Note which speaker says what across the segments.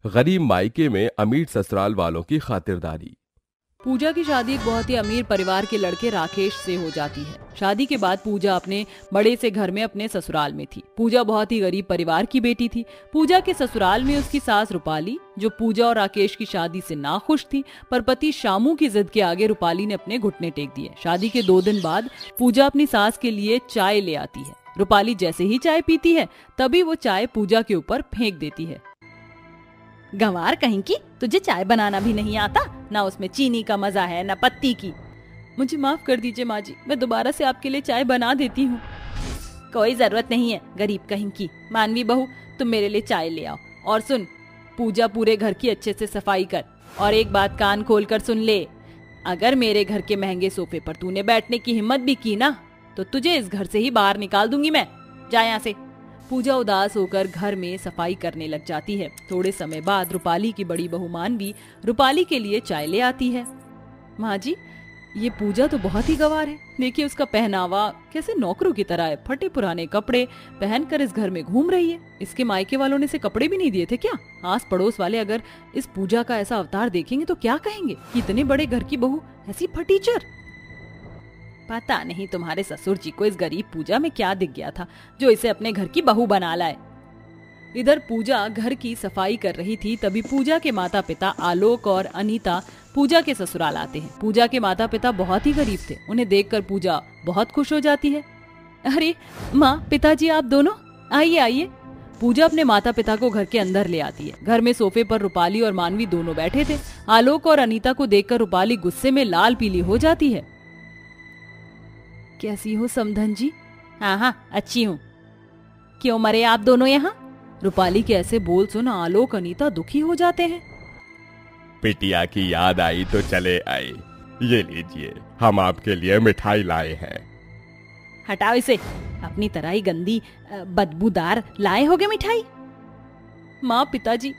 Speaker 1: गरीब मायके में अमीर ससुराल वालों की खातिरदारी।
Speaker 2: पूजा की शादी एक बहुत ही अमीर परिवार के लड़के राकेश से हो जाती है। शादी के बाद पूजा अपने बड़े से घर में अपने ससुराल में थी। पूजा बहुत ही गरीब परिवार की बेटी थी। पूजा के ससुराल में उसकी सास रूपाली, जो पूजा और राकेश की शादी से नाखुश थी, पर पति शामू की जिद के आगे रूपाली ने अपने घुटने टेक दिए। शादी के 2 दिन बाद पूजा अपनी सास के लिए चाय ले आती है। रूपाली जैसे ही चाय पीती है तभी वो चाय पूजा के ऊपर फेंक देती है।
Speaker 3: गंवार कहीं की, तुझे चाय बनाना भी नहीं आता, ना उसमें चीनी का मजा है ना पत्ती की।
Speaker 2: मुझे माफ कर दीजिए माँ जी, मैं दोबारा से आपके लिए चाय बना देती हूँ।
Speaker 3: कोई जरूरत नहीं है, गरीब कहीं की। मानवी बहू, तुम मेरे लिए चाय ले आओ।
Speaker 2: और सुन पूजा, पूरे घर की अच्छे से सफाई कर। और एक बात कान खोल कर सुन ले, अगर मेरे घर के महंगे सोफे पर तूने बैठने की हिम्मत भी की ना, तो तुझे इस घर से ही बाहर निकाल दूंगी मैं। जा यहाँ से। पूजा उदास होकर घर में सफाई करने लग जाती है। थोड़े समय बाद रूपाली की बड़ी बहू मानवी रूपाली के लिए चाय ले आती है। माँ जी, ये पूजा तो बहुत ही गंवार है। देखिए उसका पहनावा कैसे नौकरों की तरह है। फटे पुराने कपड़े पहनकर इस घर में घूम रही है। इसके मायके वालों ने इसे कपड़े भी नहीं दिए थे क्या? आस पड़ोस वाले अगर इस पूजा का ऐसा अवतार देखेंगे तो क्या कहेंगे कि इतने बड़े घर की बहू ऐसी फटीचर।
Speaker 3: पता नहीं तुम्हारे ससुर जी को इस गरीब पूजा में क्या दिख गया था जो इसे अपने घर की बहू बना लाए।
Speaker 2: इधर पूजा घर की सफाई कर रही थी, तभी पूजा के माता पिता आलोक और अनीता पूजा के ससुराल आते हैं। पूजा के माता पिता बहुत ही गरीब थे। उन्हें देखकर पूजा बहुत खुश हो जाती है।
Speaker 3: अरे माँ, पिताजी आप दोनों आइए आइए।
Speaker 2: पूजा अपने माता पिता को घर के अंदर ले आती है। घर में सोफे पर रूपाली और मानवी दोनों बैठे थे। आलोक और अनीता को देखकर रूपाली गुस्से में लाल पीली हो जाती है।
Speaker 3: कैसी हो समधन जी? हाँ हाँ अच्छी हूँ। क्यों मरे आप दोनों यहाँ?
Speaker 2: रूपाली के ऐसे बोल सुन आलोक अनीता दुखी हो जाते हैं।
Speaker 1: बिटिया की याद आई तो चले आए। ये लीजिए, हम आपके लिए मिठाई लाए हैं।
Speaker 3: हटाओ इसे, अपनी तरह ही गंदी बदबूदार लाए होगे मिठाई।
Speaker 2: माँ पिताजी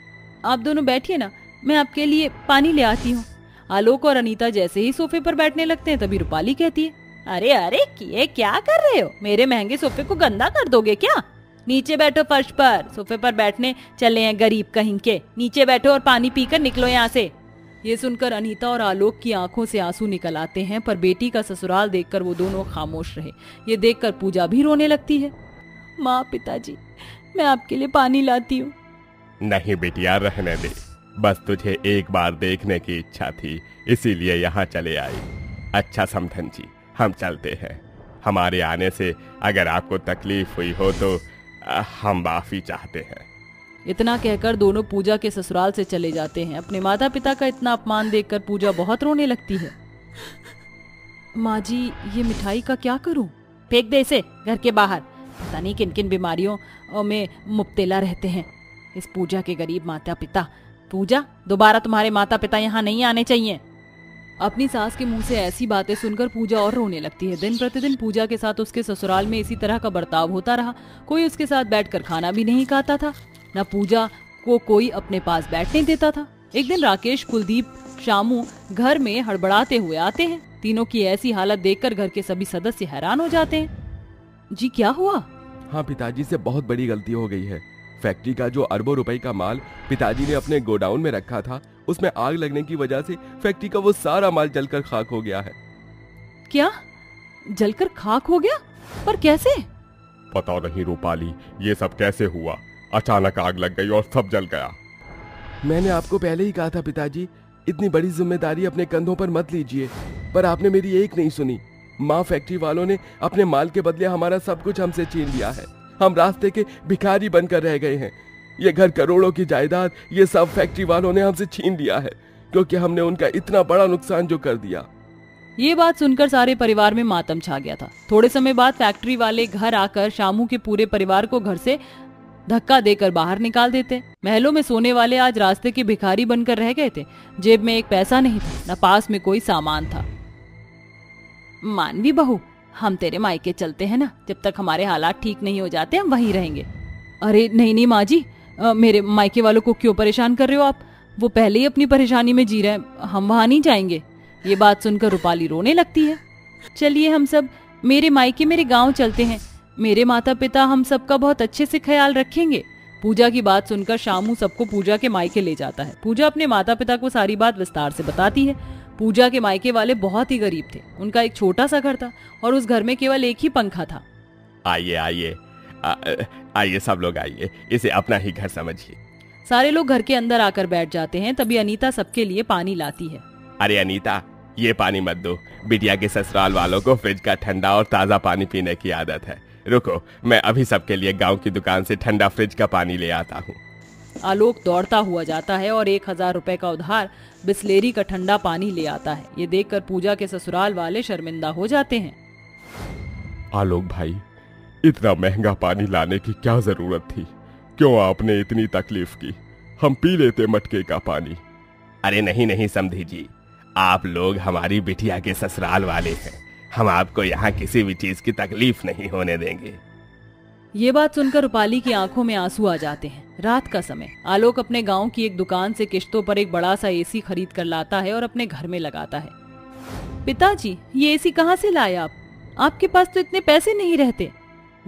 Speaker 2: आप दोनों बैठिए ना, मैं आपके लिए पानी ले आती हूँ। आलोक और अनीता जैसे ही सोफे पर बैठने लगते हैं तभी रूपाली कहती है,
Speaker 3: अरे अरे ये क्या कर रहे हो? मेरे महंगे सोफे को गंदा कर दोगे क्या? नीचे बैठो फर्श पर। सोफे पर बैठने चले हैं गरीब कहीं के। नीचे बैठो और पानी पीकर निकलो यहाँ से।
Speaker 2: ये सुनकर अनीता और आलोक की आंखों से आंसू निकल आते हैं, पर बेटी का ससुराल देखकर वो दोनों खामोश रहे। ये देखकर पूजा भी रोने लगती है।
Speaker 3: माँ पिताजी, मैं आपके लिए पानी लाती हूँ।
Speaker 1: नहीं बेटिया, रहने दे। बस तुझे एक बार देखने की इच्छा थी, इसीलिए यहाँ चले आई। अच्छा समधन जी, हम चलते हैं। हमारे आने से अगर आपको तकलीफ हुई हो तो हम माफी चाहते हैं।
Speaker 2: इतना कहकर दोनों पूजा के ससुराल से चले जाते हैं। अपने माता पिता का इतना अपमान देखकर पूजा बहुत रोने लगती है।
Speaker 3: माँ जी, ये मिठाई का क्या करूं? फेंक दे इसे घर के बाहर। पता नहीं किन किन बीमारियों में मुब्तला रहते हैं इस पूजा के गरीब माता पिता। पूजा, दोबारा तुम्हारे माता पिता यहाँ नहीं आने चाहिए।
Speaker 2: अपनी सास के मुंह से ऐसी बातें सुनकर पूजा और रोने लगती है। दिन प्रतिदिन पूजा के साथ उसके ससुराल में इसी तरह का बर्ताव होता रहा। कोई उसके साथ बैठकर खाना भी नहीं खाता था, न पूजा को कोई अपने पास बैठने देता था। एक दिन राकेश, कुलदीप, शामू घर में हड़बड़ाते हुए आते हैं। तीनों की ऐसी हालत देखकर घर के सभी सदस्य हैरान हो जाते हैं। जी क्या हुआ?
Speaker 1: हाँ पिताजी से बहुत बड़ी गलती हो गई है। फैक्ट्री का जो अरबों रुपए का माल पिताजी ने अपने गोडाउन में रखा था, उसमें आग लगने की वजह से फैक्ट्री का वो सारा माल जलकर खाक हो गया है।
Speaker 2: क्या? जलकर खाक हो गया? पर कैसे?
Speaker 1: पता नहीं रूपाली, ये सब कैसे हुआ? अचानक आग लग गई और सब जल गया। मैंने आपको पहले ही कहा था पिताजी, इतनी बड़ी जिम्मेदारी अपने कंधों पर मत लीजिए, पर आपने मेरी एक नहीं सुनी। माँ, फैक्ट्री वालों ने अपने माल के बदले हमारा सब कुछ हमसे छीन लिया है। हम रास्ते के भिखारी बनकर रह गए हैं। ये घर, करोड़ों की जायदाद, ये सब फैक्ट्री वालों ने हमसे छीन लिया है, क्योंकि हमने उनका इतना बड़ा नुकसान जो कर दिया।
Speaker 2: ये बात सुनकर सारे परिवार में मातम छा गया था। थोड़े समय बाद फैक्ट्री वाले घर आकर शामू के पूरे परिवार को घर से धक्का देकर बाहर निकाल देते। महलों में सोने वाले आज रास्ते के भिखारी बनकर रह गए थे। जेब में एक पैसा नहीं था, न पास में कोई सामान था।
Speaker 3: मानवी बहू, हम तेरे मायके चलते हैं ना, जब तक हमारे हालात ठीक नहीं हो जाते हम वहीं रहेंगे।
Speaker 2: अरे नहीं नहीं माँ जी, मेरे मायके वालों को क्यों परेशान कर रहे हो आप? वो पहले ही अपनी परेशानी में जी रहे हैं, हम वहां नहीं जाएंगे। ये बात सुनकर रूपाली रोने लगती है।
Speaker 3: चलिए हम सब मेरे मायके, मेरे गांव चलते हैं। मेरे माता पिता हम सबका बहुत अच्छे से ख्याल रखेंगे।
Speaker 2: पूजा की बात सुनकर शामू सबको पूजा के मायके ले जाता है। पूजा अपने माता पिता को सारी बात विस्तार से बताती है। पूजा के मायके वाले बहुत ही गरीब थे। उनका एक छोटा सा घर था और उस घर में केवल एक ही पंखा था।
Speaker 1: आइए आइए आइए सब लोग आइए, इसे अपना ही घर समझिए।
Speaker 2: सारे लोग घर के अंदर आकर बैठ जाते हैं। तभी अनीता सबके लिए पानी लाती है।
Speaker 1: अरे अनीता, ये पानी मत दो, बिटिया के ससुराल वालों को फ्रिज का ठंडा और ताज़ा पानी पीने की आदत है। रुको, मैं अभी सबके लिए गांव की दुकान से ठंडा फ्रिज का पानी ले आता हूँ।
Speaker 2: आलोक दौड़ता हुआ जाता है और 1000 रुपए का उधार बिस्लेरी का ठंडा पानी ले आता है। ये देखकर पूजा के ससुराल वाले शर्मिंदा हो जाते हैं।
Speaker 1: आलोक भाई, इतना महंगा पानी लाने की क्या जरूरत थी? क्यों आपने इतनी तकलीफ की? हम पी लेते मटके का पानी। अरे नहीं नहीं समधी जी, आप लोग हमारी बिटिया के ससुराल वाले हैं। हम आपको यहाँ किसी भी चीज की तकलीफ नहीं होने देंगे।
Speaker 2: ये बात सुनकर रूपाली की आंखों में आंसू आ जाते हैं। रात का समय आलोक अपने गांव की एक दुकान से किश्तों पर एक बड़ा सा एसी खरीद कर लाता है और अपने घर में लगाता है। पिताजी, ये एसी कहाँ से लाए आप? आपके पास तो इतने पैसे नहीं रहते।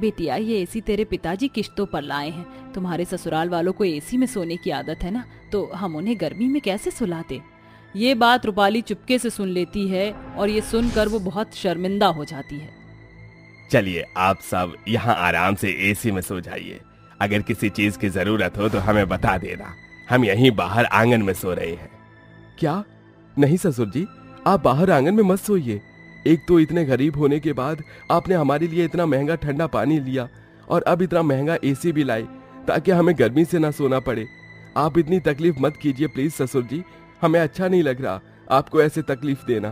Speaker 2: बेटिया, ये एसी तेरे पिताजी किश्तों पर लाए हैं। तुम्हारे ससुराल वालों को एसी में सोने की आदत है ना, तो हम उन्हें गर्मी में कैसे सुलाते। ये बात रूपाली चुपके से सुन लेती है और ये सुनकर वो बहुत शर्मिंदा हो जाती है।
Speaker 1: चलिए आप सब यहाँ आराम से एसी में सो जाइए। अगर किसी चीज की जरूरत हो तो हमें बता देना। हम यहीं बाहर आंगन में सो रहे हैं। क्या? नहीं ससुर जी, आप बाहर आंगन में मत सोइए। एक तो इतने गरीब होने के बाद आपने हमारे लिए इतना महंगा ठंडा पानी लिया और अब इतना महंगा एसी भी लाई ताकि हमें गर्मी से ना सोना पड़े। आप इतनी तकलीफ मत कीजिए प्लीज ससुर जी, हमें अच्छा नहीं लग रहा आपको ऐसे तकलीफ देना।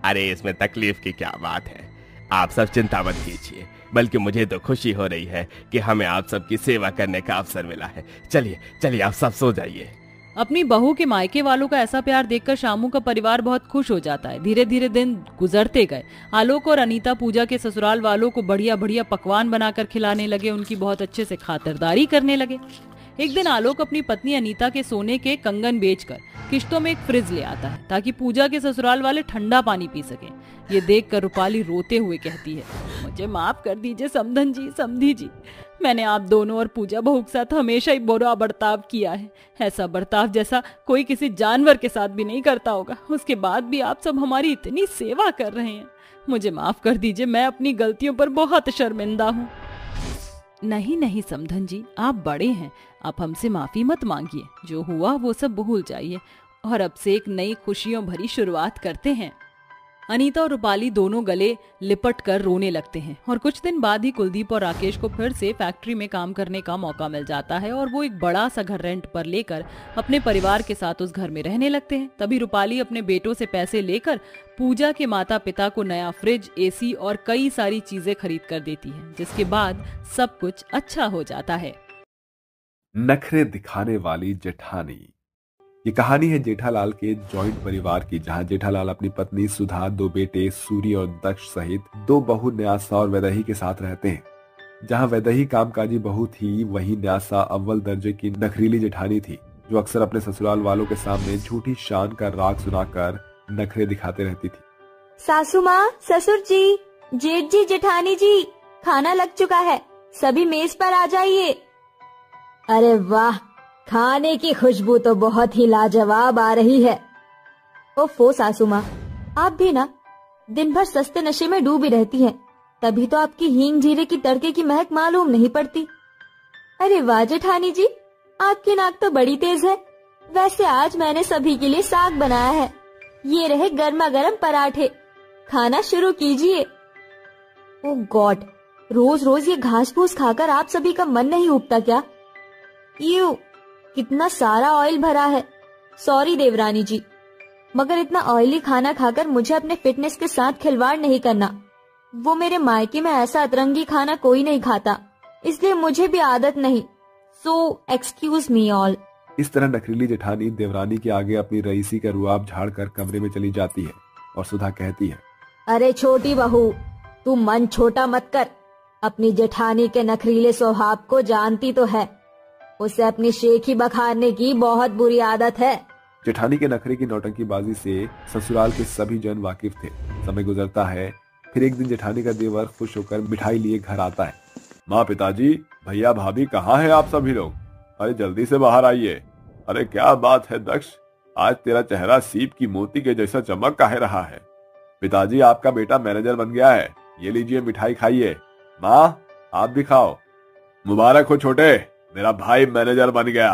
Speaker 1: अरे इसमें तकलीफ की क्या बात है, आप सब चिंता मत कीजिए। बल्कि मुझे तो खुशी हो रही है कि हमें आप सबकी सेवा करने का अवसर मिला है। चलिए चलिए आप सब सो जाइए।
Speaker 2: अपनी बहू के मायके वालों का ऐसा प्यार देखकर शामू का परिवार बहुत खुश हो जाता है। धीरे धीरे दिन गुजरते गए। आलोक और अनीता पूजा के ससुराल वालों को बढ़िया बढ़िया पकवान बनाकर खिलाने लगे। उनकी बहुत अच्छे से खातिरदारी करने लगे। एक दिन आलोक अपनी पत्नी अनीता के सोने के कंगन बेचकर किश्तों में एक फ्रिज ले आता है ताकि पूजा के ससुराल वाले ठंडा पानी पी सकें। ये देखकर रूपाली रोते हुए कहती है, मुझे माफ कर दीजिए समधन जी, समधी जी। मैंने आप दोनों और पूजा बहू के साथ हमेशा ही बुरा बर्ताव किया है। ऐसा बर्ताव जैसा कोई किसी जानवर के साथ भी नहीं करता होगा। उसके बाद भी आप सब हमारी इतनी सेवा कर रहे हैं। मुझे माफ कर दीजिए, मैं अपनी गलतियों पर बहुत शर्मिंदा हूँ। नहीं नहीं समधन जी, आप बड़े हैं, आप हमसे माफी मत मांगिए। जो हुआ वो सब भूल जाइए और अब से एक नई खुशियों भरी शुरुआत करते हैं। अनीता और रूपाली दोनों गले लिपट कर रोने लगते हैं और कुछ दिन बाद ही कुलदीप और राकेश को फिर से फैक्ट्री में काम करने का मौका मिल जाता है और वो एक बड़ा सा घर रेंट पर लेकर अपने परिवार के साथ उस घर में रहने लगते हैं। तभी रूपाली अपने बेटों से पैसे लेकर पूजा के माता पिता को नया फ्रिज, एसी और कई सारी चीजें खरीद कर देती है, जिसके बाद सब कुछ अच्छा हो जाता है।
Speaker 4: नखरे दिखाने वाली जेठानी। ये कहानी है जेठालाल के जॉइंट परिवार की, जहां जेठालाल अपनी पत्नी सुधा, 2 बेटे सूर्य और दक्ष सहित 2 बहू न्यासा और वैदेही के साथ रहते हैं। जहां वैदेही कामकाजी बहू थी, वहीं न्यासा अव्वल दर्जे की नखरीली जेठानी थी, जो अक्सर अपने ससुराल वालों के सामने झूठी शान का राग सुनाकर नखरे दिखाते रहती थी।
Speaker 5: सासू माँ, ससुर जी, जेठ जी, जेठानी जी, खाना लग चुका है, सभी मेज पर आ जाइए। अरे वाह, खाने की खुशबू तो बहुत ही लाजवाब आ रही है। ओफो सासू माँ, आप भी ना दिन भर सस्ते नशे में डूबी रहती हैं, तभी तो आपकी हींग जीरे की तड़के की महक मालूम नहीं पड़ती। अरे वाह जेठानी जी, आपकी नाक तो बड़ी तेज है। वैसे आज मैंने सभी के लिए साग बनाया है, ये रहे गर्मा गर्म पराठे, खाना शुरू कीजिए। ओह गॉड, रोज रोज ये घास फूस खाकर आप सभी का मन नहीं उबता क्या? यू, कितना सारा ऑयल भरा है। सॉरी देवरानी जी, मगर इतना ऑयली खाना खाकर मुझे अपने फिटनेस के साथ खिलवाड़ नहीं करना। वो मेरे मायके में ऐसा अतरंगी खाना कोई नहीं खाता, इसलिए मुझे भी आदत नहीं। So excuse me all.
Speaker 4: इस तरह नखरीली जेठानी देवरानी के आगे अपनी रईसी का रुआब झाड़कर कमरे में चली जाती है और सुधा कहती है,
Speaker 5: अरे छोटी बहू, तू मन छोटा मत कर। अपनी जेठानी के नखरीले स्वभाव को जानती तो है, उसे अपनी शेखी बखारने की बहुत बुरी आदत है।
Speaker 4: जेठानी के नखरे की नौटंकीबाजी से ससुराल के सभी जन वाकिफ थे। समय गुजरता है, फिर एक दिन जेठानी का देवर खुश होकर मिठाई लिए घर आता है। माँ, पिताजी, भैया भाभी कहाँ हैं आप सभी लोग? अरे जल्दी से बाहर आइए। अरे क्या बात है दक्ष, आज तेरा चेहरा सीप की मोती के जैसा चमक काहे रहा है? पिताजी आपका बेटा मैनेजर बन गया है, ये लीजिए मिठाई खाइए। माँ आप भी खाओ। मुबारक हो छोटे, मेरा भाई मैनेजर बन गया,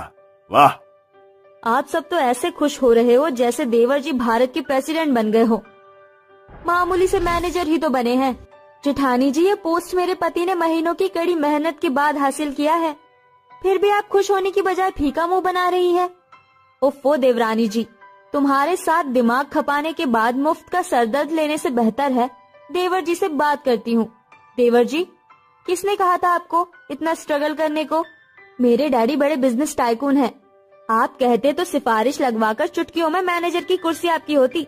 Speaker 4: वाह।
Speaker 5: आप सब तो ऐसे खुश हो रहे हो जैसे देवर जी भारत के प्रेसिडेंट बन गए हो। मामूली से मैनेजर ही तो बने हैं। जेठानी जी, ये पोस्ट मेरे पति ने महीनों की कड़ी मेहनत के बाद हासिल किया है, फिर भी आप खुश होने की बजाय फीका मुंह बना रही है। ओफो देवरानी जी, तुम्हारे साथ दिमाग खपाने के बाद मुफ्त का सरदर्द लेने से बेहतर है देवर जी से बात करती हूँ। देवर जी, किसने कहा था आपको इतना स्ट्रगल करने को? मेरे डैडी बड़े बिजनेस टाइकून हैं। आप कहते तो सिफारिश लगवाकर चुटकियों में मैनेजर की कुर्सी आपकी होती।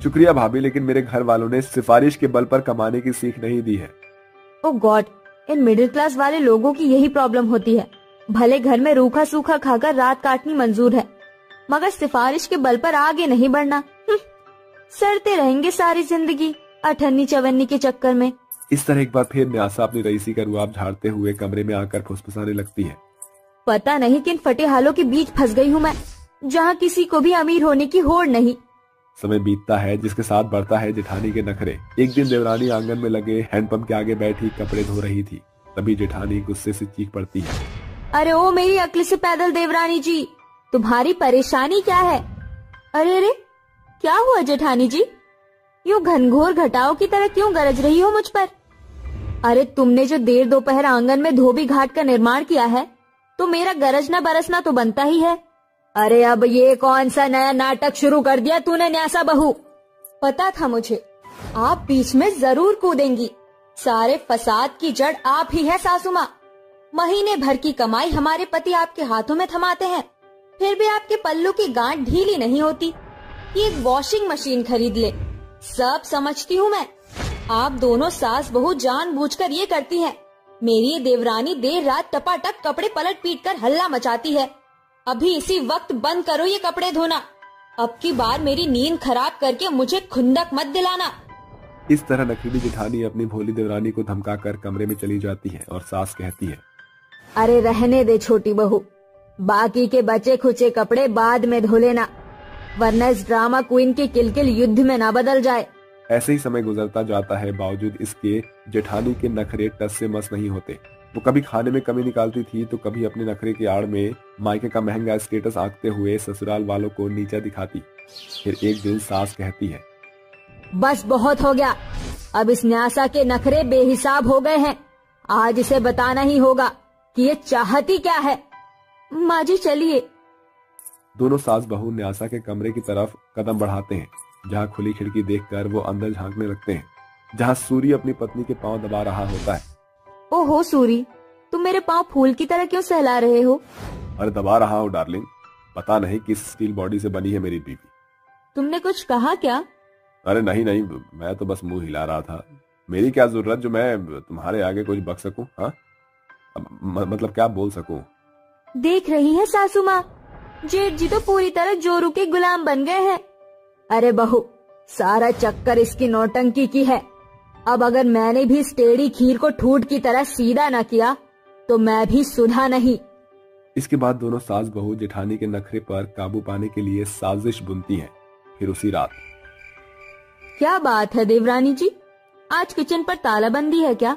Speaker 4: शुक्रिया भाभी, लेकिन मेरे घर वालों ने सिफारिश के बल पर कमाने की सीख नहीं दी है।
Speaker 5: ओह गॉड, इन मिडिल क्लास वाले लोगों की यही प्रॉब्लम होती है। भले घर में रूखा सूखा खाकर रात काटनी मंजूर है, मगर सिफारिश के बल पर आगे नहीं बढ़ना। सड़ते रहेंगे सारी जिंदगी अठन्नी चवन्नी के चक्कर में।
Speaker 4: इस तरह एक बार फिर न्यासा अपनी रईसी का रुआब झाड़ते हुए कमरे में आकर फुसफुसाने लगती है।
Speaker 5: पता नहीं किन फटे हालों के बीच फंस गई हूँ मैं, जहाँ किसी को भी अमीर होने की होड़ नहीं।
Speaker 4: समय बीतता है जिसके साथ बढ़ता है जेठानी के नखरे। एक दिन देवरानी आंगन में लगे हैंडपंप के आगे बैठी कपड़े धो रही थी, तभी जेठानी गुस्से से चीख पड़ती है।
Speaker 5: अरे ओ मेरी अक्ल से पैदल देवरानी जी, तुम्हारी परेशानी क्या है? अरे अरे क्या हुआ जेठानी जी, यूं घनघोर घटाओं की तरह क्यों गरज रही हो मुझ पर? अरे तुमने जो देर दोपहर आंगन में धोबी घाट का निर्माण किया है, तो मेरा गरजना बरसना तो बनता ही है। अरे अब ये कौन सा नया नाटक शुरू कर दिया तूने न्यासा बहू? पता था मुझे आप बीच में जरूर कूदेंगी। सारे फसाद की जड़ आप ही है सासू माँ। महीने भर की कमाई हमारे पति आपके हाथों में थमाते हैं, फिर भी आपके पल्लू की गांठ ढीली नहीं होती। ये एक वॉशिंग मशीन खरीद ले। सब समझती हूँ मैं, आप दोनों सास बहू जानबूझकर ये करती हैं। मेरी देवरानी देर रात टपाटप कपड़े पलट पीट कर हल्ला मचाती है। अभी इसी वक्त बंद करो ये कपड़े धोना। अब की बार मेरी नींद खराब करके मुझे खुंदक मत दिलाना।
Speaker 4: इस तरह नखीली जेठानी अपनी भोली देवरानी को धमकाकर कमरे में चली जाती है और सास कहती है,
Speaker 5: अरे रहने दे छोटी बहू, बाकी के बचे खुचे कपड़े बाद में धो लेना, वरना इस ड्रामा क्वीन की किलकिल युद्ध में ना बदल जाए।
Speaker 4: ऐसे ही समय गुजरता जाता है, बावजूद इसके जेठानी के नखरे टस से मस नहीं होते। वो कभी खाने में कमी निकालती थी तो कभी अपने नखरे की आड़ में मायके का महंगा स्टेटस आंकते हुए ससुराल वालों को नीचा दिखाती। फिर एक दिन सास कहती है,
Speaker 5: बस बहुत हो गया, अब इस न्यासा के नखरे बेहिसाब हो गए हैं। आज इसे बताना ही होगा कि ये चाहती क्या है। माँ जी चलिए।
Speaker 4: दोनों सास बहू न्यासा के कमरे की तरफ कदम बढ़ाते हैं, जहाँ खुली खिड़की देखकर वो अंदर झांकने लगते हैं, जहाँ सूरी अपनी पत्नी के पांव दबा रहा होता है।
Speaker 5: ओहो सूरी, तुम मेरे पांव फूल की तरह क्यों सहला रहे हो?
Speaker 4: अरे दबा रहा हूँ डार्लिंग, पता नहीं किस स्टील बॉडी से बनी है मेरी बीवी।
Speaker 5: तुमने कुछ कहा क्या?
Speaker 4: अरे नहीं नहीं, मैं तो बस मुंह हिला रहा था। मेरी क्या जरूरत जो मैं तुम्हारे आगे कुछ बक सकूं? हाँ मतलब क्या बोल सकूं?
Speaker 5: देख रही है सासू माँ, जेठ जी तो पूरी तरह जोरू के गुलाम बन गए हैं। अरे बहू, सारा चक्कर इसकी नौटंकी की है। अब अगर मैंने भी इस टेढ़ी खीर को ठूठ की तरह सीधा न किया तो मैं भी सुधा नहीं।
Speaker 4: इसके बाद दोनों सास बहू जेठानी के नखरे पर काबू पाने के लिए साजिश बुनती हैं। फिर उसी रात,
Speaker 5: क्या बात है देवरानी जी, आज किचन पर तालाबंदी है क्या?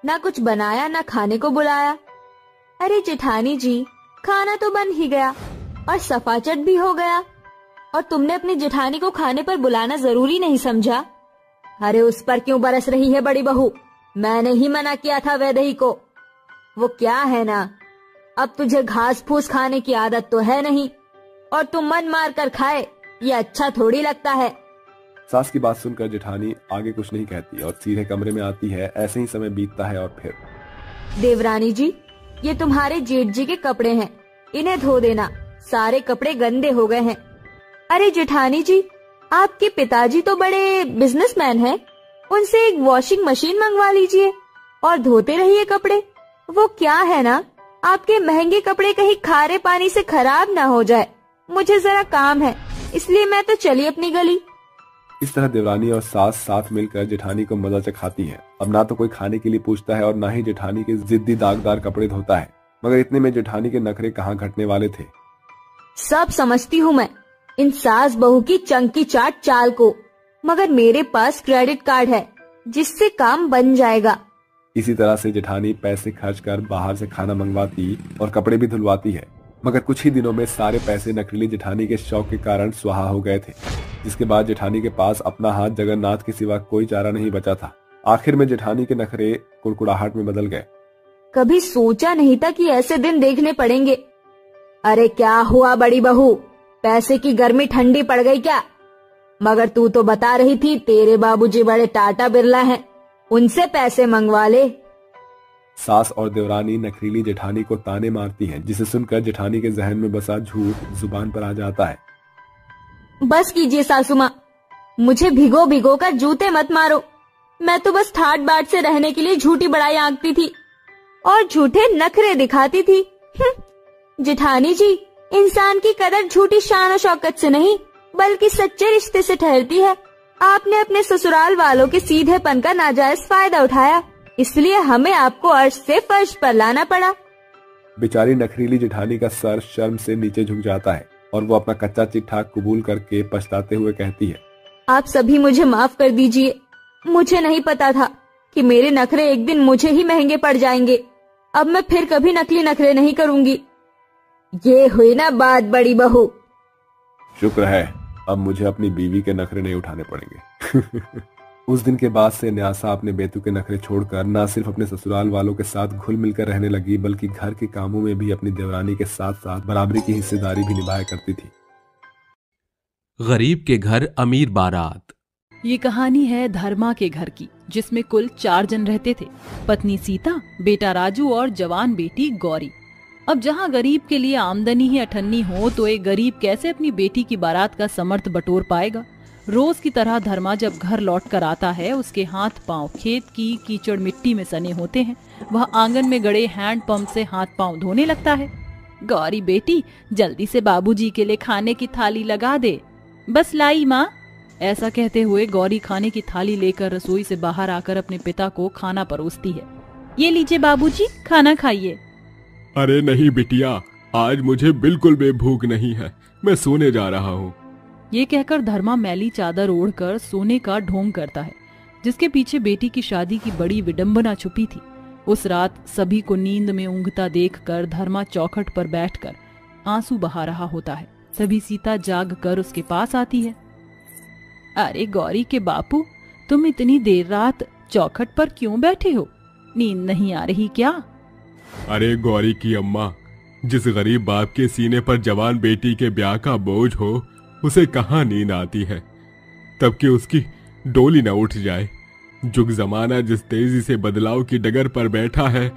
Speaker 5: ना कुछ बनाया ना खाने को बुलाया। अरे जेठानी जी, खाना तो बन ही गया और सफाचट भी हो गया, और तुमने अपनी जेठानी को खाने पर बुलाना जरूरी नहीं समझा? अरे उस पर क्यों बरस रही है बड़ी बहू? मैंने ही मना किया था वैदेही को। वो क्या है ना, अब तुझे घास फूस खाने की आदत तो है नहीं, और तुम मन मार कर खाए ये अच्छा थोड़ी लगता है।
Speaker 4: सास की बात सुनकर जेठानी आगे कुछ नहीं कहती और सीधे कमरे में आती है। ऐसे ही समय बीतता है और फिर,
Speaker 5: देवरानी जी, ये तुम्हारे जेठ जी के कपड़े हैं, इन्हें धो देना, सारे कपड़े गंदे हो गए हैं। अरे जेठानी जी, आपके पिताजी तो बड़े बिजनेसमैन हैं, उनसे एक वॉशिंग मशीन मंगवा लीजिए और धोते रहिए कपड़े। वो क्या है ना, आपके महंगे कपड़े कहीं खारे पानी से खराब ना हो जाए। मुझे जरा काम है, इसलिए मैं तो चली अपनी गली।
Speaker 4: इस तरह देवरानी और सास साथ मिलकर जेठानी को मजा चखाती हैं। अब ना तो कोई खाने के लिए पूछता है और ना ही जेठानी के जिद्दी दागदार कपड़े धोता है। मगर इतने में जेठानी के नखरे कहाँ घटने वाले थे।
Speaker 5: सब समझती हूँ मैं इन सास बहू की चंकी चाट चाल को, मगर मेरे पास क्रेडिट कार्ड है जिससे काम बन जाएगा।
Speaker 4: इसी तरह से जेठानी पैसे खर्च कर बाहर से खाना मंगवाती और कपड़े भी धुलवाती है। मगर कुछ ही दिनों में सारे पैसे नखरीली जेठानी के शौक के कारण स्वाहा हो गए थे, जिसके बाद जेठानी के पास अपना हाथ जगन्नाथ के सिवा कोई चारा नहीं बचा था। आखिर में जेठानी के नखरे कुड़कुड़ाहट में बदल गए।
Speaker 5: कभी सोचा नहीं था कि ऐसे दिन देखने पड़ेंगे। अरे क्या हुआ बड़ी बहू, पैसे की गर्मी ठंडी पड़ गई क्या? मगर तू तो बता रही थी तेरे बाबूजी बड़े टाटा बिरला हैं, उनसे पैसे मंगवा ले।
Speaker 4: सास और देवरानी नखरीली जेठानी को ताने मारती हैं, जिसे सुनकर जेठानी के जहन में बसा झूठ जुबान पर आ जाता है।
Speaker 5: बस कीजिए सासू माँ, मुझे भिगो भिगो कर जूते मत मारो। मैं तो बस ठाट बाट से रहने के लिए झूठी बड़ाई आंकती थी और झूठे नखरे दिखाती थी। जेठानी जी, इंसान की कदर झूठी शान और शौकत से नहीं बल्कि सच्चे रिश्ते से ठहरती है। आपने अपने ससुराल वालों के सीधेपन का नाजायज फायदा उठाया, इसलिए हमें आपको अर्श से फर्श पर लाना पड़ा।
Speaker 4: बेचारी नखरीली जेठानी का सर शर्म से नीचे झुक जाता है और वो अपना कच्चा चिट्ठा कबूल करके पछताते हुए कहती है,
Speaker 5: आप सभी मुझे माफ कर दीजिए। मुझे नहीं पता था कि मेरे नखरे एक दिन मुझे ही महंगे पड़ जाएंगे। अब मैं फिर कभी नकली नखरे नहीं करूंगी। ये हुई ना बात बड़ी बहू।
Speaker 4: शुक्र है अब मुझे अपनी बीवी के नखरे नहीं उठाने पड़ेंगे। उस दिन के बाद से न्यासा अपने बेतु के नखरे छोड़कर न सिर्फ अपने ससुराल वालों के साथ घुल मिलकर रहने लगी, बल्कि घर के कामों में भी अपनी देवरानी के साथ साथ बराबरी की हिस्सेदारी भी निभाया करती थी।
Speaker 6: गरीब के घर अमीर बारात।
Speaker 3: ये कहानी है धर्मा के घर की, जिसमें कुल 4 जन रहते थे। पत्नी सीता, बेटा राजू और जवान बेटी गौरी। अब जहाँ गरीब के लिए आमदनी ही अठन्नी हो तो एक गरीब कैसे अपनी बेटी की बारात का समर्थ बटोर पाएगा। रोज की तरह धर्मा जब घर लौट कर आता है, उसके हाथ पांव खेत की कीचड़ मिट्टी में सने होते हैं। वह आंगन में गड़े हैंड पंप से हाथ पांव धोने लगता है। गौरी बेटी, जल्दी से बाबूजी के लिए खाने की थाली लगा दे। बस लाई माँ। ऐसा कहते हुए गौरी खाने की थाली लेकर रसोई से बाहर आकर अपने पिता को खाना परोसती है। ये लीजिए बाबूजी, खाना खाइए।
Speaker 1: अरे नहीं बिटिया, आज मुझे बिल्कुल भी भूख नहीं है, मैं सोने जा रहा हूँ।
Speaker 3: ये कहकर धर्मा मैली चादर ओढ़कर सोने का ढोंग करता है, जिसके पीछे बेटी की शादी की बड़ी विडंबना छुपी थी। उस रात सभी को नींद में ऊँघता देखकर धर्मा चौखट पर बैठकर आंसू बहा रहा होता है। तभी सीता जाग कर उसके पास आती है। अरे गौरी के बापू, तुम इतनी देर रात चौखट पर क्यों बैठे हो? नींद नहीं आ रही क्या?
Speaker 1: अरे गौरी की अम्मा, जिस गरीब बाप के सीने पर जवान बेटी के ब्याह का बोझ हो, उसे कहाँ नींद आती है, तब कि उसकी डोली न उठ जाए। जुग जमाना जिस तेजी से बदलाव की डगर पर बैठा है,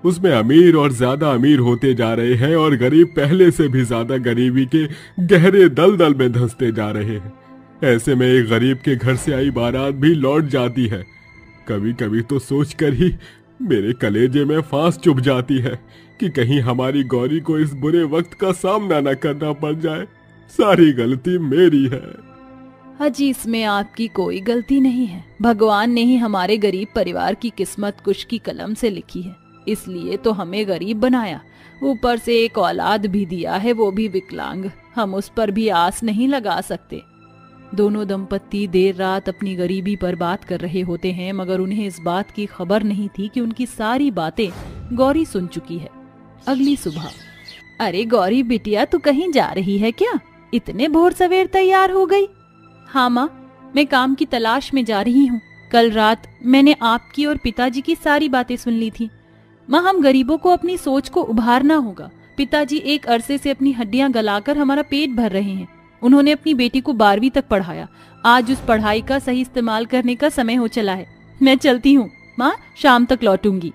Speaker 1: उसमें अमीर और ज्यादा अमीर होते जा रहे हैं और गरीब पहले से भी ज्यादा गरीबी के गहरे दलदल में धंसते जा रहे हैं। ऐसे में एक गरीब के घर से आई बारात भी लौट जाती है। कभी कभी तो सोचकर ही मेरे कलेजे में फांस चुभ जाती है कि कहीं हमारी गौरी को इस बुरे वक्त का सामना न करना पड़ जाए। सारी गलती मेरी है।
Speaker 3: हाजी, इसमें आपकी कोई गलती नहीं है। भगवान ने ही हमारे गरीब परिवार की किस्मत कुश की कलम से लिखी है, इसलिए तो हमें गरीब बनाया। ऊपर से एक औलाद भी दिया है, वो भी विकलांग। हम उस पर भी आस नहीं लगा सकते। दोनों दंपत्ति देर रात अपनी गरीबी पर बात कर रहे होते हैं, मगर उन्हें इस बात की खबर नहीं थी कि उनकी सारी बातें गौरी सुन चुकी है। अगली सुबह, अरे गौरी बिटिया, तू कहीं जा रही है क्या? इतने भोर सवेर तैयार हो गई? हाँ माँ, मैं काम की तलाश में जा रही हूँ। कल रात मैंने आपकी और पिताजी की सारी बातें सुन ली थी। माँ, हम गरीबों को अपनी सोच को उभारना होगा। पिताजी एक अरसे से अपनी हड्डियां गलाकर हमारा पेट भर रहे हैं। उन्होंने अपनी बेटी को 12वीं तक पढ़ाया। आज उस पढ़ाई का सही इस्तेमाल करने का समय हो चला है। मैं चलती हूँ माँ, शाम तक लौटूंगी।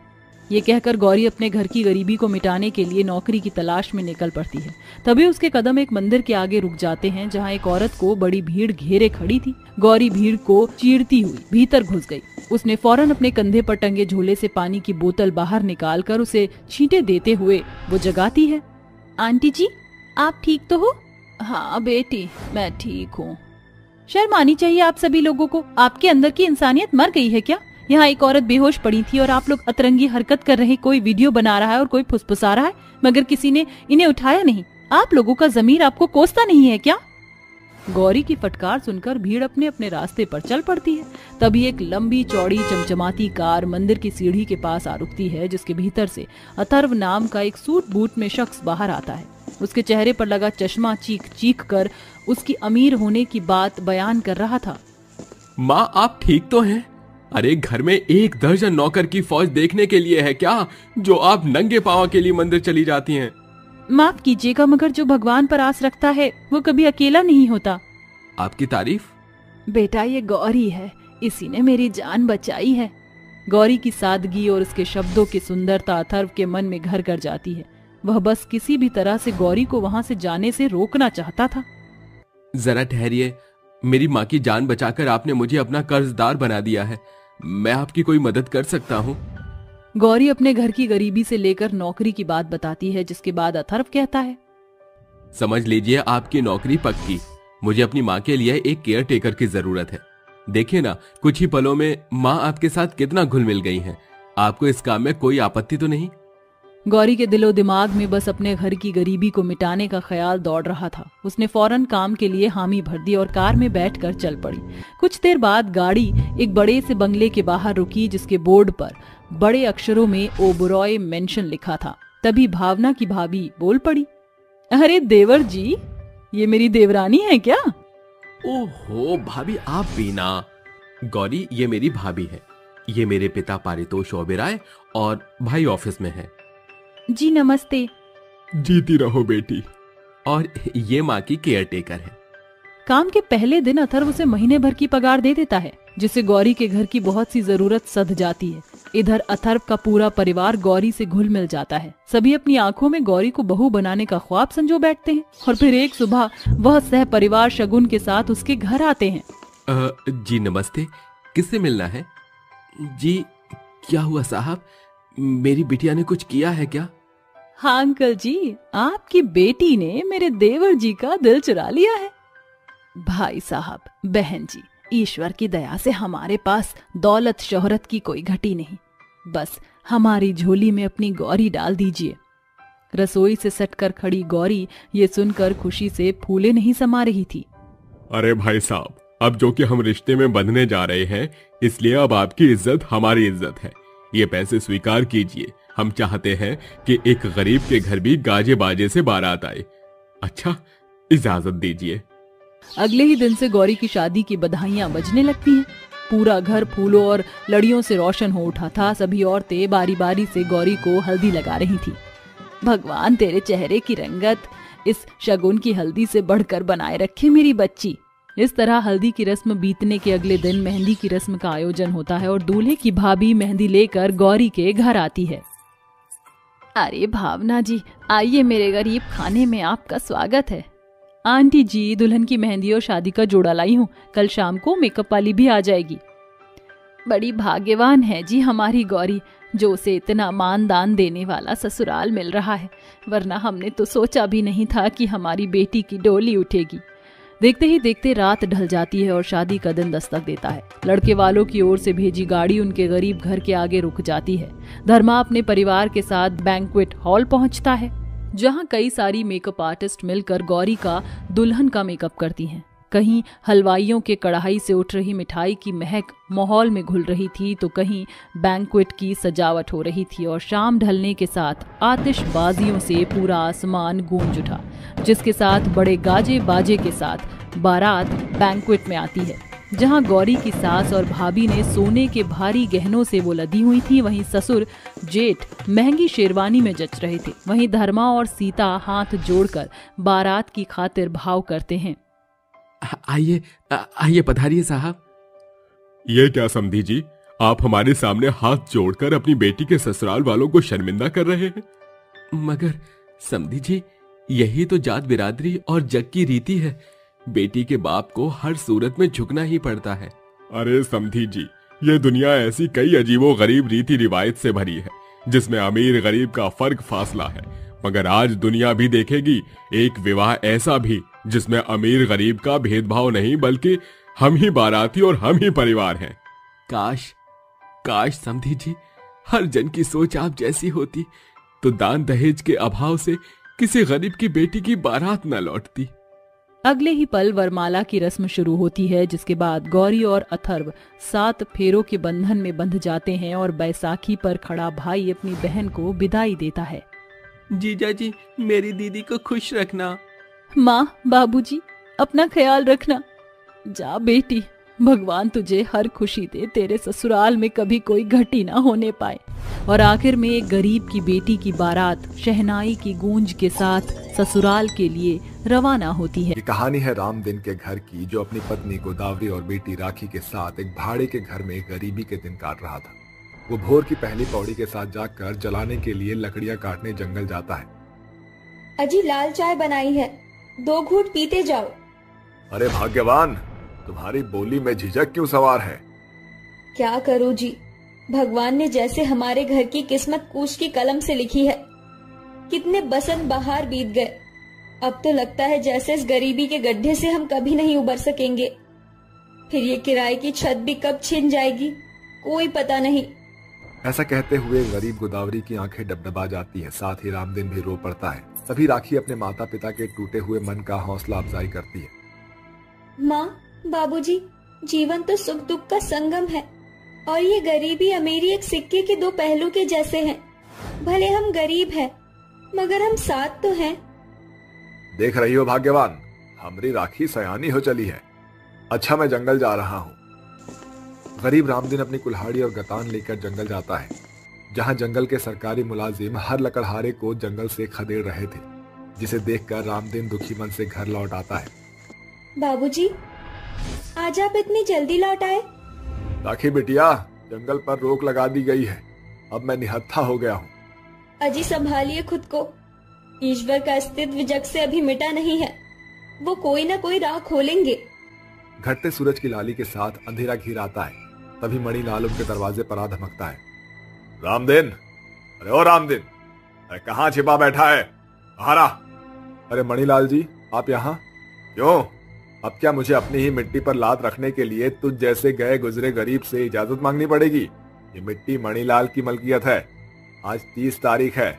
Speaker 3: ये कहकर गौरी अपने घर की गरीबी को मिटाने के लिए नौकरी की तलाश में निकल पड़ती है। तभी उसके कदम एक मंदिर के आगे रुक जाते हैं, जहाँ एक औरत को बड़ी भीड़ घेरे खड़ी थी। गौरी भीड़ को चीरती हुई भीतर घुस गई। उसने फौरन अपने कंधे पर टंगे झोले से पानी की बोतल बाहर निकालकर उसे छींटे देते हुए वो जगाती है। आंटी जी, आप ठीक तो हो? हाँ बेटी, मैं ठीक हूँ। शर्म आनी चाहिए आप सभी लोगों को। आपके अंदर की इंसानियत मर गई है क्या? यहाँ एक औरत बेहोश पड़ी थी और आप लोग अतरंगी हरकत कर रहे, कोई वीडियो बना रहा है और कोई फुसफुसा रहा है, मगर किसी ने इन्हें उठाया नहीं। आप लोगों का जमीर आपको कोसता नहीं है क्या? गौरी की फटकार सुनकर भीड़ अपने अपने रास्ते पर चल पड़ती है। तभी एक लंबी चौड़ी चमचमाती कार मंदिर की सीढ़ी के पास आ रुकती है, जिसके भीतर से अथर्व नाम का एक सूट बूट में शख्स बाहर आता है। उसके चेहरे पर लगा चश्मा चीख चीख कर उसकी अमीर होने की बात बयान कर रहा था।
Speaker 1: माँ, आप ठीक तो हैं? अरे घर में 1 दर्जन नौकर की फौज देखने के लिए है क्या, जो आप नंगे पांव के लिए मंदिर चली जाती हैं?
Speaker 3: माफ कीजिएगा, मगर जो भगवान पर आस रखता है वो कभी अकेला नहीं होता।
Speaker 1: आपकी तारीफ?
Speaker 3: बेटा, ये गौरी है, इसी ने मेरी जान बचाई है। गौरी की सादगी और उसके शब्दों की सुंदरता अथर्व के मन में घर कर जाती है। वह बस किसी भी तरह से गौरी को वहां से जाने से रोकना चाहता था।
Speaker 1: जरा ठहरिए, मेरी माँ की जान बचाकर आपने मुझे अपना कर्जदार बना दिया है। मैं आपकी कोई मदद कर सकता हूँ?
Speaker 3: गौरी अपने घर की गरीबी से लेकर नौकरी की बात बताती है, जिसके बाद अथर्व कहता है,
Speaker 1: समझ लीजिए आपकी नौकरी पक्की। मुझे अपनी माँ के लिए एक केयर टेकर की जरूरत है। देखिए ना, कुछ ही पलों में माँ आपके साथ कितना घुल मिल गई हैं। आपको इस काम में कोई आपत्ति तो नहीं?
Speaker 3: गौरी के दिलो दिमाग में बस अपने घर की गरीबी को मिटाने का ख्याल दौड़ रहा था। उसने फौरन काम के लिए हामी भर दी और कार में बैठकर चल पड़ी। कुछ देर बाद गाड़ी एक बड़े से बंगले के बाहर रुकी, जिसके बोर्ड पर बड़े अक्षरों में ओबरॉय मेंशन लिखा था। तभी भावना की भाभी बोल पड़ी, अरे देवर जी, ये मेरी देवरानी है क्या?
Speaker 1: ओहो भाभी, आप भी ना। गौरी, ये मेरी भाभी है। ये मेरे पिता पारितोष ओबेरॉय और भाई ऑफिस में है।
Speaker 3: जी नमस्ते।
Speaker 1: जीती रहो बेटी। और ये माँ की केयर टेकर है।
Speaker 3: काम के पहले दिन अथर्व उसे महीने भर की पगार दे देता है, जिससे गौरी के घर की बहुत सी जरूरत सध जाती है। इधर अथर्व का पूरा परिवार गौरी से घुल मिल जाता है। सभी अपनी आंखों में गौरी को बहू बनाने का ख्वाब संजो बैठते हैं और फिर एक सुबह वह सह परिवार शगुन के साथ उसके घर आते हैं।
Speaker 1: जी नमस्ते, किससे मिलना है? जी, क्या हुआ साहब, मेरी बिटिया ने कुछ किया है क्या?
Speaker 3: हाँ अंकल जी, आपकी बेटी ने मेरे देवर जी का दिल चुरा लिया है। भाई साहब, बहन जी, ईश्वर की दया से हमारे पास दौलत शोहरत की कोई घटी नहीं। बस हमारी झोली में अपनी गौरी डाल दीजिए। रसोई से सटकर खड़ी गौरी ये सुनकर खुशी से फूले नहीं समा रही थी।
Speaker 1: अरे भाई साहब, अब जो कि हम रिश्ते में बंधने जा रहे हैं, इसलिए अब आपकी इज्जत हमारी इज्जत है। ये पैसे स्वीकार कीजिए। हम चाहते हैं कि एक गरीब के घर भी गाजे बाजे से बारात आए। अच्छा, इजाजत दीजिए।
Speaker 3: अगले ही दिन से गौरी की शादी की बधाइयां बजने लगती हैं। पूरा घर फूलों और लड़ियों से रोशन हो उठा था। सभी औरतें बारी बारी से गौरी को हल्दी लगा रही थी। भगवान तेरे चेहरे की रंगत इस शगुन की हल्दी से बढ़कर बनाए रखे मेरी बच्ची। इस तरह हल्दी की रस्म बीतने के अगले दिन मेहंदी की रस्म का आयोजन होता है और दूल्हे की भाभी मेहंदी लेकर गौरी के घर आती है। अरे भावना जी, आइए, मेरे गरीब खाने में आपका स्वागत है। आंटी जी, दुल्हन की मेहंदी और शादी का जोड़ा लाई हूँ। कल शाम को मेकअप वाली भी आ जाएगी। बड़ी भाग्यवान है जी हमारी गौरी, जो उसे इतना मान दान देने वाला ससुराल मिल रहा है, वरना हमने तो सोचा भी नहीं था कि हमारी बेटी की डोली उठेगी। देखते ही देखते रात ढल जाती है और शादी का दिन दस्तक देता है। लड़के वालों की ओर से भेजी गाड़ी उनके गरीब घर के आगे रुक जाती है। धर्मा अपने परिवार के साथ बैंक्वेट हॉल पहुंचता है, जहां कई सारी मेकअप आर्टिस्ट मिलकर गौरी का दुल्हन का मेकअप करती हैं। कहीं हलवाइयों के कढ़ाई से उठ रही मिठाई की महक माहौल में घुल रही थी, तो कहीं बैंक्वेट की सजावट हो रही थी और शाम ढलने के साथ आतिशबाजियों से पूरा आसमान गूंज उठा, जिसके साथ बड़े गाजे बाजे के साथ बारात बैंक्वेट में आती है, जहां गौरी की सास और भाभी ने सोने के भारी गहनों से वो लदी हुई थी। वहीं ससुर जेठ महंगी शेरवानी में जच रहे थे। वहीं धर्मा और सीता हाथ जोड़कर बारात की खातिर भाव करते हैं।
Speaker 1: आइए आइए, पधारिए साहब। ये क्या समधी जी, आप हमारे सामने हाथ जोड़कर अपनी बेटी के ससुराल वालों को शर्मिंदा कर रहे हैं? मगर समधी जी, यही तो जात बिरादरी और जग की रीति है। बेटी के बाप को हर सूरत में झुकना ही पड़ता है। अरे समधी जी, ये दुनिया ऐसी कई अजीबो गरीब रीति रिवायत से भरी है, जिसमें अमीर गरीब का फर्क फासला है। मगर आज दुनिया भी देखेगी एक विवाह ऐसा भी जिसमें अमीर गरीब का भेदभाव नहीं, बल्कि हम ही बाराती और हम ही परिवार हैं।
Speaker 6: काश काश समधी जी हर जन की सोच आप जैसी होती तो दान दहेज के अभाव से किसी गरीब की बेटी की बारात न लौटती।
Speaker 3: अगले ही पल वरमाला की रस्म शुरू होती है, जिसके बाद गौरी और अथर्व 7 फेरों के बंधन में बंध जाते हैं और बैसाखी पर खड़ा भाई अपनी बहन को विदाई देता है।
Speaker 6: जीजा जी मेरी दीदी को खुश रखना।
Speaker 3: माँ बाबूजी अपना ख्याल रखना। जा बेटी, भगवान तुझे हर खुशी दे, तेरे ससुराल में कभी कोई घटी ना होने पाए। और आखिर में एक गरीब की बेटी की बारात शहनाई की गूंज के साथ ससुराल के लिए रवाना होती है।
Speaker 7: ये कहानी है रामदिन के घर की, जो अपनी पत्नी गोदावरी और बेटी राखी के साथ एक भाड़े के घर में गरीबी के दिन काट रहा था। वो भोर की पहली पौड़ी के साथ जाकर जलाने के लिए लकड़ियां काटने जंगल जाता है।
Speaker 5: अजी लाल चाय बनाई है, 2 घूंट पीते जाओ।
Speaker 7: अरे भाग्यवान, तुम्हारी बोली में झिझक क्यों सवार है?
Speaker 5: क्या करूं जी, भगवान ने जैसे हमारे घर की किस्मत कूश की कलम से लिखी है। कितने बसंत बहार बीत गए, अब तो लगता है जैसे इस गरीबी के गड्ढे से हम कभी नहीं उबर सकेंगे। फिर ये किराए की छत भी कब छिन जाएगी, कोई पता नहीं।
Speaker 7: ऐसा कहते हुए गरीब गोदावरी की आंखें डबडबा जाती हैं, साथ ही रामदिन भी रो पड़ता है। तभी राखी अपने माता पिता के टूटे हुए मन का हौसला अफजाई करती है।
Speaker 5: माँ बाबूजी, जीवन तो सुख दुख का संगम है और ये गरीबी अमीरी एक सिक्के के 2 पहलू के जैसे हैं। भले हम गरीब हैं, मगर हम साथ तो हैं।
Speaker 7: देख रही हो भाग्यवान, हमारी राखी सयानी हो चली है। अच्छा मैं जंगल जा रहा हूँ। गरीब रामदिन अपनी कुल्हाड़ी और गतान लेकर जंगल जाता है, जहाँ जंगल के सरकारी मुलाजिम हर लकड़हारे को जंगल से खदेड़ रहे थे, जिसे देखकर रामदिन दुखी मन से घर लौट आता है।
Speaker 5: बाबूजी, आज आप इतनी जल्दी लौट आए?
Speaker 7: राखी बिटिया, जंगल पर रोक लगा दी गई है, अब मैं निहत्था हो गया हूँ।
Speaker 5: अजी संभालिए खुद को, ईश्वर का अस्तित्व जग से अभी मिटा नहीं है, वो कोई ना कोई राह खोलेंगे।
Speaker 7: घटते सूरज की लाली के साथ अंधेरा घिर आता है। तभी मणिलाल उनके दरवाजे पर आ धमकता है। रामदिन, अरे ओ रामदिन, अरे कहाँ छिपा बैठा है, बाहर आ। अरे मणिलाल जी, आप यहाँ क्यों? अब क्या मुझे अपनी ही मिट्टी पर लात रखने के लिए तुझ जैसे गए गुजरे गरीब से इजाजत मांगनी पड़ेगी? ये मिट्टी मणिलाल की मलकियत है। आज 30 तारीख है,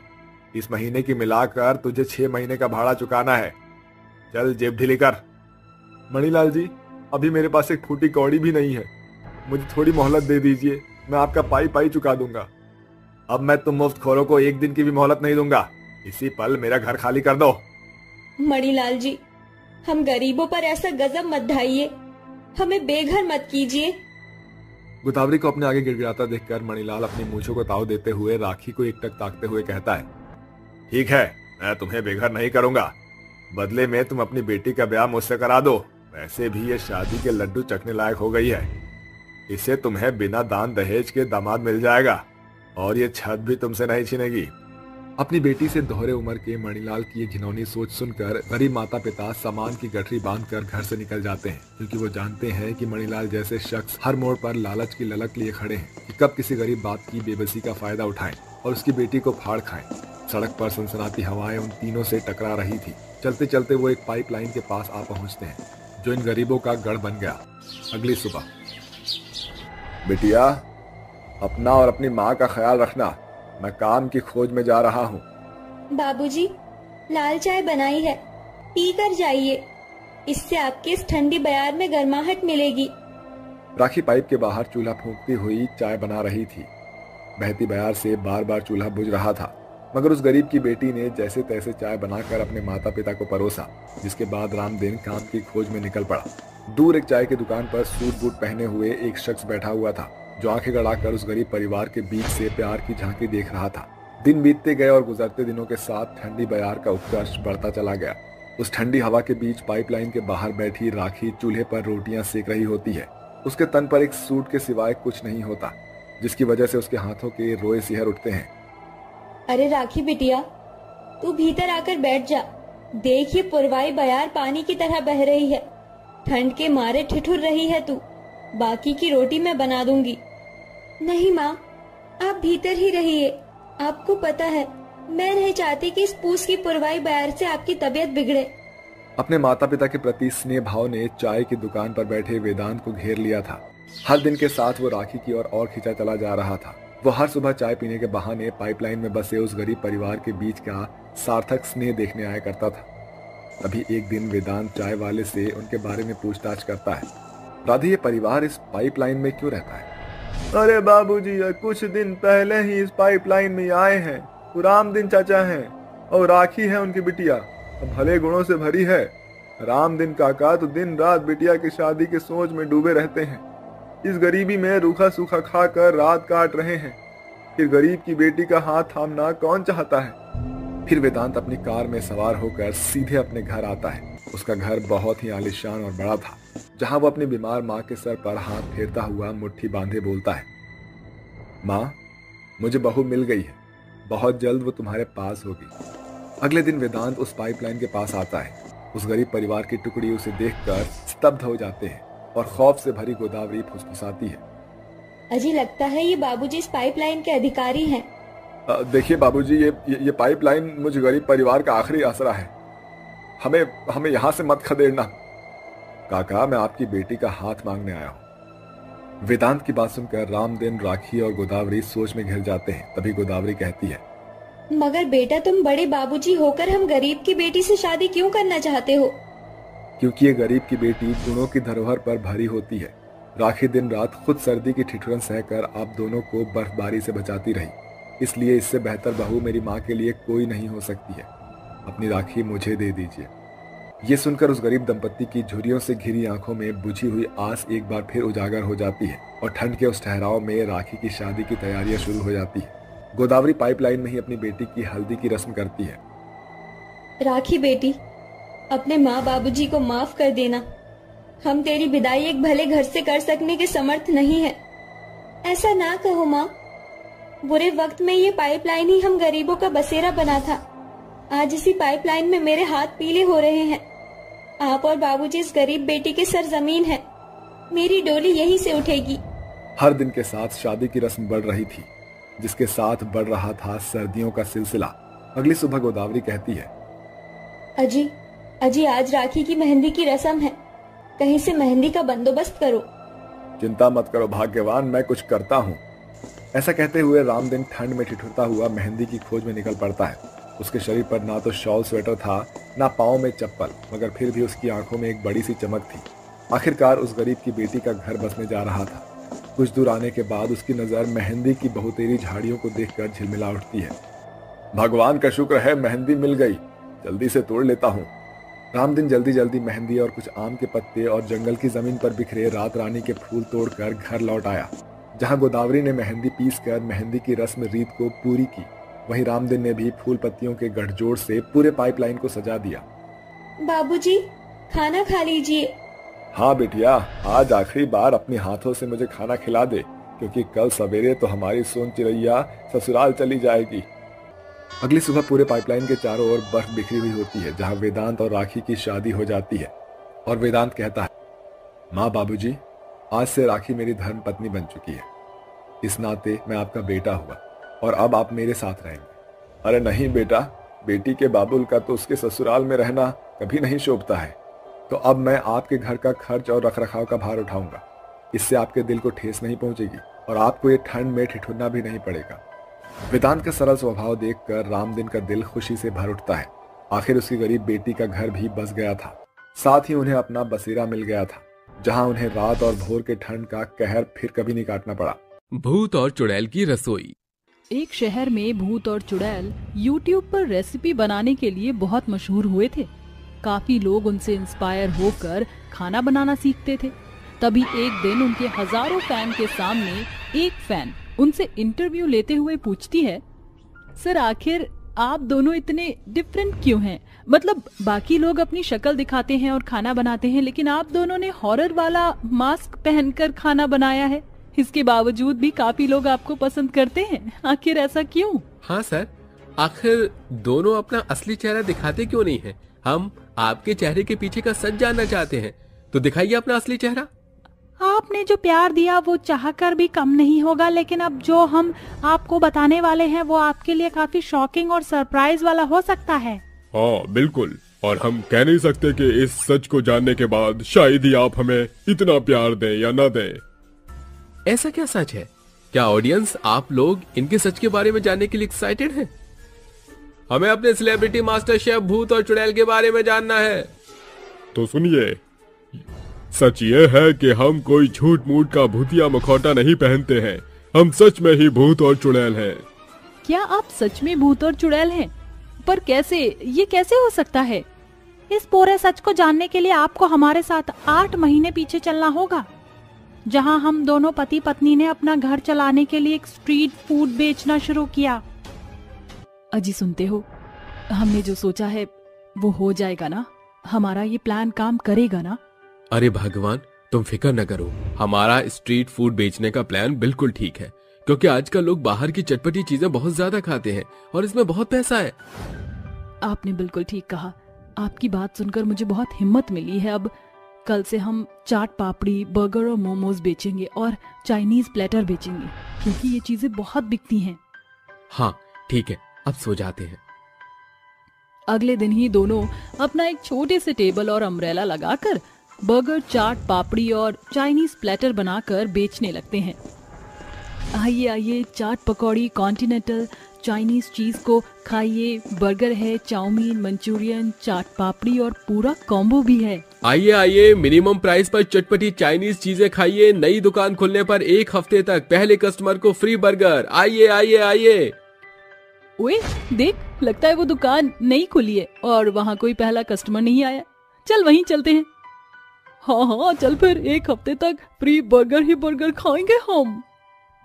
Speaker 7: इस महीने की मिलाकर तुझे 6 महीने का भाड़ा चुकाना है। चल जेब ढीली कर। मणिलाल जी, अभी मेरे पास एक फूटी कौड़ी भी नहीं है, मुझे थोड़ी मोहलत दे दीजिए, मैं आपका पाई पाई चुका दूंगा। अब मैं तुम मुफ्तखोरों को 1 दिन की भी मोहलत नहीं दूंगा, इसी पल मेरा घर खाली कर दो।
Speaker 5: मणिलाल जी, हम गरीबों पर ऐसा गजब मत ढाइए, हमें बेघर मत कीजिए।
Speaker 7: गोदावरी को अपने आगे गिड़गिड़ाता देखकर मणिलाल अपनी मूंछों को ताव देते हुए राखी को एकटक ताकते हुए कहता है, ठीक है, मैं तुम्हें बेघर नहीं करूंगा, बदले में तुम अपनी बेटी का ब्याह मुझसे करा दो। वैसे भी ये शादी के लड्डू चखने लायक हो गई है, इसे तुम्हें बिना दान दहेज के दामाद मिल जाएगा और ये छत भी तुमसे नहीं छीनेगी। अपनी बेटी से दोहरे उम्र के मणिलाल की ये घिनौनी सोच सुनकर गरीब माता पिता सामान की गठरी बांधकर घर से निकल जाते हैं, क्योंकि वो जानते हैं कि मणिलाल जैसे शख्स हर मोड़ पर लालच की ललक लिए खड़े हैं कि कब किसी गरीब बात की बेबसी का फायदा उठाएं और उसकी बेटी को फाड़ खाएं। सड़क पर सनसनाती हवाएं उन तीनों से टकरा रही थी। चलते चलते वो एक पाइपलाइन के पास आ पहुंचते हैं, जो इन गरीबों का गढ़ बन गया। अगली सुबह, बिटिया, अपना और अपनी माँ का ख्याल रखना, मैं काम की खोज में जा रहा हूँ।
Speaker 5: बाबूजी, लाल चाय बनाई है, पी कर जाइए, इससे आपके इस ठंडी बयार में गर्माहट मिलेगी।
Speaker 7: राखी पाइप के बाहर चूल्हा फूंकती हुई चाय बना रही थी। बहती बयार से बार बार चूल्हा बुझ रहा था, मगर उस गरीब की बेटी ने जैसे तैसे चाय बनाकर अपने माता पिता को परोसा, जिसके बाद रामदिन काम की खोज में निकल पड़ा। दूर एक चाय की दुकान पर सूट बूट पहने हुए एक शख्स बैठा हुआ था, जो आंखें गड़ाकर उस गरीब परिवार के बीच से प्यार की झांकी देख रहा था। दिन बीतते गए और गुजरते दिनों के साथ ठंडी बयार का उत्कर्ष बढ़ता चला गया। उस ठंडी हवा के बीच पाइपलाइन के बाहर बैठी राखी चूल्हे पर रोटियां सेक रही होती है। उसके तन पर एक सूट के सिवाय कुछ नहीं होता, जिसकी वजह से उसके हाथों के रोए सिहर उठते हैं।
Speaker 5: अरे राखी बिटिया, तू भीतर आकर बैठ जा, देखिए पुरवाई बयार पानी की तरह बह रही है। ठंड के मारे ठिठुर रही है तू, बाकी की रोटी मैं बना दूंगी। नहीं माँ, आप भीतर ही रहिए, आपको पता है मैं नहीं चाहती कि इस पूस की पुरवाई बयार से आपकी तबीयत बिगड़े।
Speaker 7: अपने माता पिता के प्रति स्नेह भाव ने चाय की दुकान पर बैठे वेदांत को घेर लिया था। हर दिन के साथ वो राखी की ओर और खिंचा चला जा रहा था। वो हर सुबह चाय पीने के बहाने पाइपलाइन में बसे उस गरीब परिवार के बीच का सार्थक स्नेह देखने आया करता था। तभी एक दिन वेदांत चाय वाले से उनके बारे में पूछताछ करता है। राधे, ये परिवार इस पाइपलाइन में क्यों रहता है? अरे बाबूजी, कुछ दिन पहले ही इस पाइपलाइन में आए हैं। वो रामदीन चाचा हैं और राखी है उनकी बिटिया, भले गुणों से भरी है। रामदीन काका तो दिन रात बिटिया की शादी की सोच में डूबे रहते हैं। इस गरीबी में रूखा सूखा खाकर रात काट रहे हैं। फिर गरीब की बेटी का हाथ थामना कौन चाहता है? फिर वेदांत अपनी कार में सवार होकर सीधे अपने घर आता है। उसका घर बहुत ही आलीशान और बड़ा था, जहां वो अपनी बीमार माँ के सर पर हाथ फेरता हुआ मुट्ठी बांधे बोलता है, माँ, मुझे बहू मिल गई है, बहुत जल्द वो तुम्हारे पास होगी। अगले दिन वेदांत उस पाइपलाइन के पास आता है। उस गरीब परिवार की टुकड़ी उसे देखकर स्तब्ध हो जाते हैं और खौफ से भरी गोदावरी फुसफुसाती है।
Speaker 5: अजी, लगता है ये बाबूजी इस पाइपलाइन के अधिकारी हैं।
Speaker 7: देखिए बाबूजी, ये पाइपलाइन मुझ गरीब परिवार का आखिरी आसरा है। हमें यहाँ से मत खदेड़ना। काका, मैं आपकी बेटी का हाथ मांगने आया हूँ। वेदांत की बात सुनकर रामदीन, राखी और गोदावरी सोच में घिर जाते हैं। तभी गोदावरी कहती है,
Speaker 5: मगर बेटा, तुम बड़े बाबूजी होकर हम गरीब की बेटी से शादी क्यों करना चाहते हो?
Speaker 7: क्योंकि ये गरीब की बेटी गुणों की धरोहर पर भरी होती है। राखी दिन रात खुद सर्दी की ठिठुरन सहकर आप दोनों को बर्फबारी से बचाती रही, इसलिए इससे बेहतर बहू मेरी माँ के लिए कोई नहीं हो सकती है। अपनी राखी मुझे दे दीजिए। ये सुनकर उस गरीब दंपत्ति की झुर्रियों से घिरी आंखों में बुझी हुई आस एक बार फिर उजागर हो जाती है और ठंड के उस ठहराव में राखी की शादी की तैयारियां शुरू हो जाती है। गोदावरी पाइपलाइन में ही अपनी बेटी की हल्दी की रस्म करती है।
Speaker 5: राखी बेटी, अपने माँ बाबूजी को माफ कर देना। हम तेरी विदाई एक भले घर से कर सकने के समर्थ नहीं है। ऐसा ना कहो माँ। बुरे वक्त में ये पाइपलाइन ही हम गरीबों का बसेरा बना था। आज इसी पाइपलाइन में मेरे हाथ पीले हो रहे हैं। आप और बाबूजी इस गरीब बेटी के सरजमीन है। मेरी डोली यहीं से उठेगी।
Speaker 7: हर दिन के साथ शादी की रस्म बढ़ रही थी, जिसके साथ बढ़ रहा था सर्दियों का सिलसिला। अगली सुबह गोदावरी कहती है,
Speaker 5: अजी, आज राखी की मेहंदी की रस्म है। कहीं से मेहंदी का बंदोबस्त करो।
Speaker 7: चिंता मत करो भाग्यवान, मैं कुछ करता हूँ। ऐसा कहते हुए रामदीन ठंड में ठिठुरता हुआ मेहंदी की खोज में निकल पड़ता है। उसके शरीर पर ना तो शॉल स्वेटर था, ना पाँव में चप्पल, मगर फिर भी उसकी आंखों में एक बड़ी सी चमक थी। आखिरकार उस गरीब की बेटी का घर बसने जा रहा था। कुछ दूर आने के बाद उसकी नजर मेहंदी की बहुतेरी झाड़ियों को देखकर झिलमिला उठती है। भगवान का शुक्र है, मेहंदी मिल गई, जल्दी से तोड़ लेता हूँ। रामदीन जल्दी जल्दी मेहंदी और कुछ आम के पत्ते और जंगल की जमीन पर बिखरे रात रानी के फूल तोड़कर घर लौट आया, जहाँ गोदावरी ने मेहंदी पीसकर मेहंदी की रस्म रीत को पूरी की। वहीं रामदीन ने भी फूल पत्तियों के गठजोड़ से पूरे पाइपलाइन को सजा दिया।
Speaker 5: बाबूजी, खाना खा लीजिए।
Speaker 7: हाँ बेटिया, आज आखिरी बार अपने हाथों से मुझे खाना खिला दे, क्योंकि कल सवेरे तो हमारी सोन चिड़ैया ससुराल चली जाएगी। अगली सुबह पूरे पाइपलाइन के चारों ओर बर्फ बिखरी हुई होती है, जहाँ वेदांत और राखी की शादी हो जाती है। और वेदांत कहता है, माँ बाबूजी, आज से राखी मेरी धर्म पत्नी बन चुकी है। इस नाते मैं आपका बेटा हुआ और अब आप मेरे साथ रहेंगे। अरे नहीं बेटा, बेटी के बाबुल का तो उसके ससुराल में रहना कभी नहीं शोभता है। तो अब मैं आपके घर का खर्च और रखरखाव का भार उठाऊंगा। इससे आपके दिल को ठेस नहीं पहुंचेगी और आपको ये ठंड में ठिठुरना भी नहीं पड़ेगा। वेदांत का सरल स्वभाव देखकर रामदीन का दिल खुशी से भर उठता है। आखिर उसकी गरीब बेटी का घर भी बस गया था, साथ ही उन्हें अपना बसेरा मिल गया था, जहां उन्हें रात और भोर के ठंड का कहर फिर कभी नहीं काटना पड़ा।
Speaker 6: भूत और चुड़ैल की रसोई।
Speaker 3: एक शहर में भूत और चुड़ैल YouTube पर रेसिपी बनाने के लिए बहुत मशहूर हुए थे। काफी लोग उनसे इंस्पायर होकर खाना बनाना सीखते थे। तभी एक दिन उनके हजारों फैन के सामने एक फैन उनसे इंटरव्यू लेते हुए पूछती है, सर आखिर आप दोनों इतने डिफरेंट क्यों हैं? मतलब बाकी लोग अपनी शक्ल दिखाते हैं और खाना बनाते हैं, लेकिन आप दोनों ने हॉरर वाला मास्क पहनकर खाना बनाया है। इसके बावजूद भी काफी लोग आपको पसंद करते हैं, आखिर ऐसा क्यों?
Speaker 6: हाँ सर, आखिर दोनों अपना असली चेहरा दिखाते क्यों नहीं हैं? हम आपके चेहरे के पीछे का सच जानना चाहते हैं, तो दिखाइए अपना असली चेहरा।
Speaker 3: आपने जो प्यार दिया वो चाहकर भी कम नहीं होगा, लेकिन अब जो हम आपको बताने वाले हैं वो आपके लिए काफी शॉकिंग और सरप्राइज वाला हो सकता है।
Speaker 1: हाँ बिल्कुल, और हम कह नहीं सकते कि इस सच को जानने के बाद शायद ही आप हमें इतना प्यार दें या ना दें।
Speaker 6: ऐसा क्या सच है? क्या ऑडियंस आप लोग इनके सच के बारे में जानने के लिए एक्साइटेड हैं? हमें अपने सेलिब्रिटी मास्टर शेफ भूत और चुड़ैल के बारे में जानना है।
Speaker 1: तो सुनिए, सच ये है कि हम कोई झूठ मूठ का भूतिया मुखौटा नहीं पहनते हैं। हम सच में ही भूत और चुड़ैल हैं।
Speaker 3: क्या आप सच में भूत और चुड़ैल हैं? पर कैसे? ये कैसे हो सकता है? इस पूरे सच को जानने के लिए आपको हमारे साथ 8 महीने पीछे चलना होगा, जहां हम दोनों पति पत्नी ने अपना घर चलाने के लिए एक स्ट्रीट फूड बेचना शुरू किया।
Speaker 2: अजी सुनते हो, हमने जो सोचा है वो हो जाएगा ना? हमारा ये प्लान काम करेगा ना?
Speaker 6: अरे भगवान, तुम फिक्र न करो, हमारा स्ट्रीट फूड बेचने का प्लान बिल्कुल ठीक है, क्योंकि आजकल लोग बाहर की चटपटी चीजें बहुत ज्यादा खाते हैं और इसमें बहुत पैसा है।
Speaker 2: आपने बिल्कुल ठीक कहा। आपकी बात सुनकर मुझे बहुत हिम्मत मिली है। अब कल से हम चाट पापड़ी, बर्गर और मोमोज बेचेंगे और चाइनीज प्लेटर बेचेंगे, क्योंकि ये चीजें बहुत बिकती हैं।
Speaker 6: हाँ ठीक है, अब सो जाते हैं।
Speaker 2: अगले दिन ही दोनों अपना एक छोटे से टेबल और अम्ब्रेला लगाकर बर्गर, चाट पापड़ी और चाइनीज प्लेटर बनाकर बेचने लगते हैं। आइए आइए, चाट पकौड़ी, कॉन्टिनेंटल, चाइनीज चीज को खाइए। बर्गर है, चाउमीन, मंचूरियन, चाट पापड़ी और पूरा कॉम्बो भी है।
Speaker 6: आइए आइए, मिनिमम प्राइस पर चटपटी चाइनीज चीजें खाइए। नई दुकान खुलने पर 1 हफ्ते तक पहले कस्टमर को फ्री बर्गर। आइए आइए आइए।
Speaker 2: ओए देख, लगता है वो दुकान नई खुली है और वहाँ कोई पहला कस्टमर नहीं आया। चल वहीं चलते हैं। हाँ हाँ चल, फिर 1 हफ्ते तक फ्री बर्गर ही बर्गर खाएंगे हम।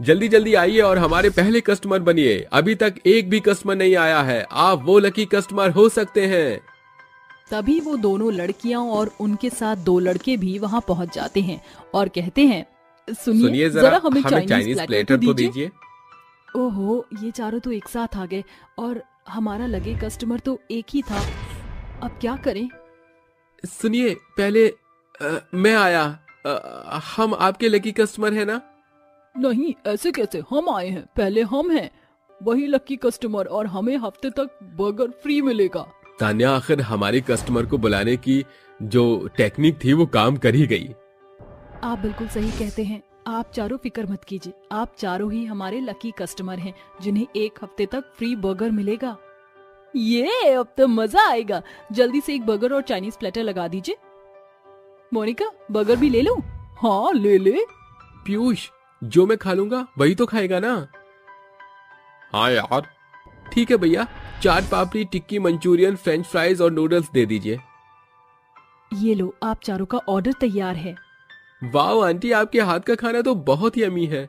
Speaker 6: जल्दी जल्दी आइए और हमारे पहले कस्टमर बनिए। अभी तक एक भी कस्टमर नहीं आया है, आप वो लकी कस्टमर हो सकते हैं।
Speaker 2: तभी वो दोनों लड़कियां और उनके साथ 2 लड़के भी वहां पहुंच जाते हैं और कहते हैं, सुनिए जरा हमें चाइनीज प्लेटर तो दीजिए। ओहो, ये चारों तो एक साथ आ गए और हमारा लगे कस्टमर तो एक ही था। अब क्या करें?
Speaker 6: सुनिए, पहले मैं आया। हम आपके लकी कस्टमर है ना?
Speaker 2: नहीं, ऐसे कैसे? हम आए हैं, पहले हम हैं वही लकी कस्टमर और हमें हफ्ते तक बर्गर फ्री मिलेगा।
Speaker 6: तान्या, आखिर हमारे कस्टमर को बुलाने की जो टेक्निक थी वो काम कर ही गई।
Speaker 2: आप बिल्कुल सही कहते हैं। आप चारों फिक्र मत कीजिए, आप चारों ही हमारे लकी कस्टमर हैं जिन्हें 1 हफ्ते तक फ्री बर्गर मिलेगा। ये अब तो मजा आएगा। जल्दी से एक बर्गर और चाइनीज प्लेटर लगा दीजिए। मोनिका, बर्गर भी ले लूं? हाँ ले ले।
Speaker 6: पीयूष, जो मैं खा लूंगा वही तो खाएगा ना? हाँ यार। ठीक है भैया, चाट पापड़ी, टिक्की, मंचूरियन, फ्रेंच फ्राइज और नूडल्स दे दीजिए।
Speaker 2: ये लो, आप चारों का ऑर्डर तैयार है।
Speaker 6: वाह आंटी, आपके हाथ का खाना तो बहुत ही यम्मी है।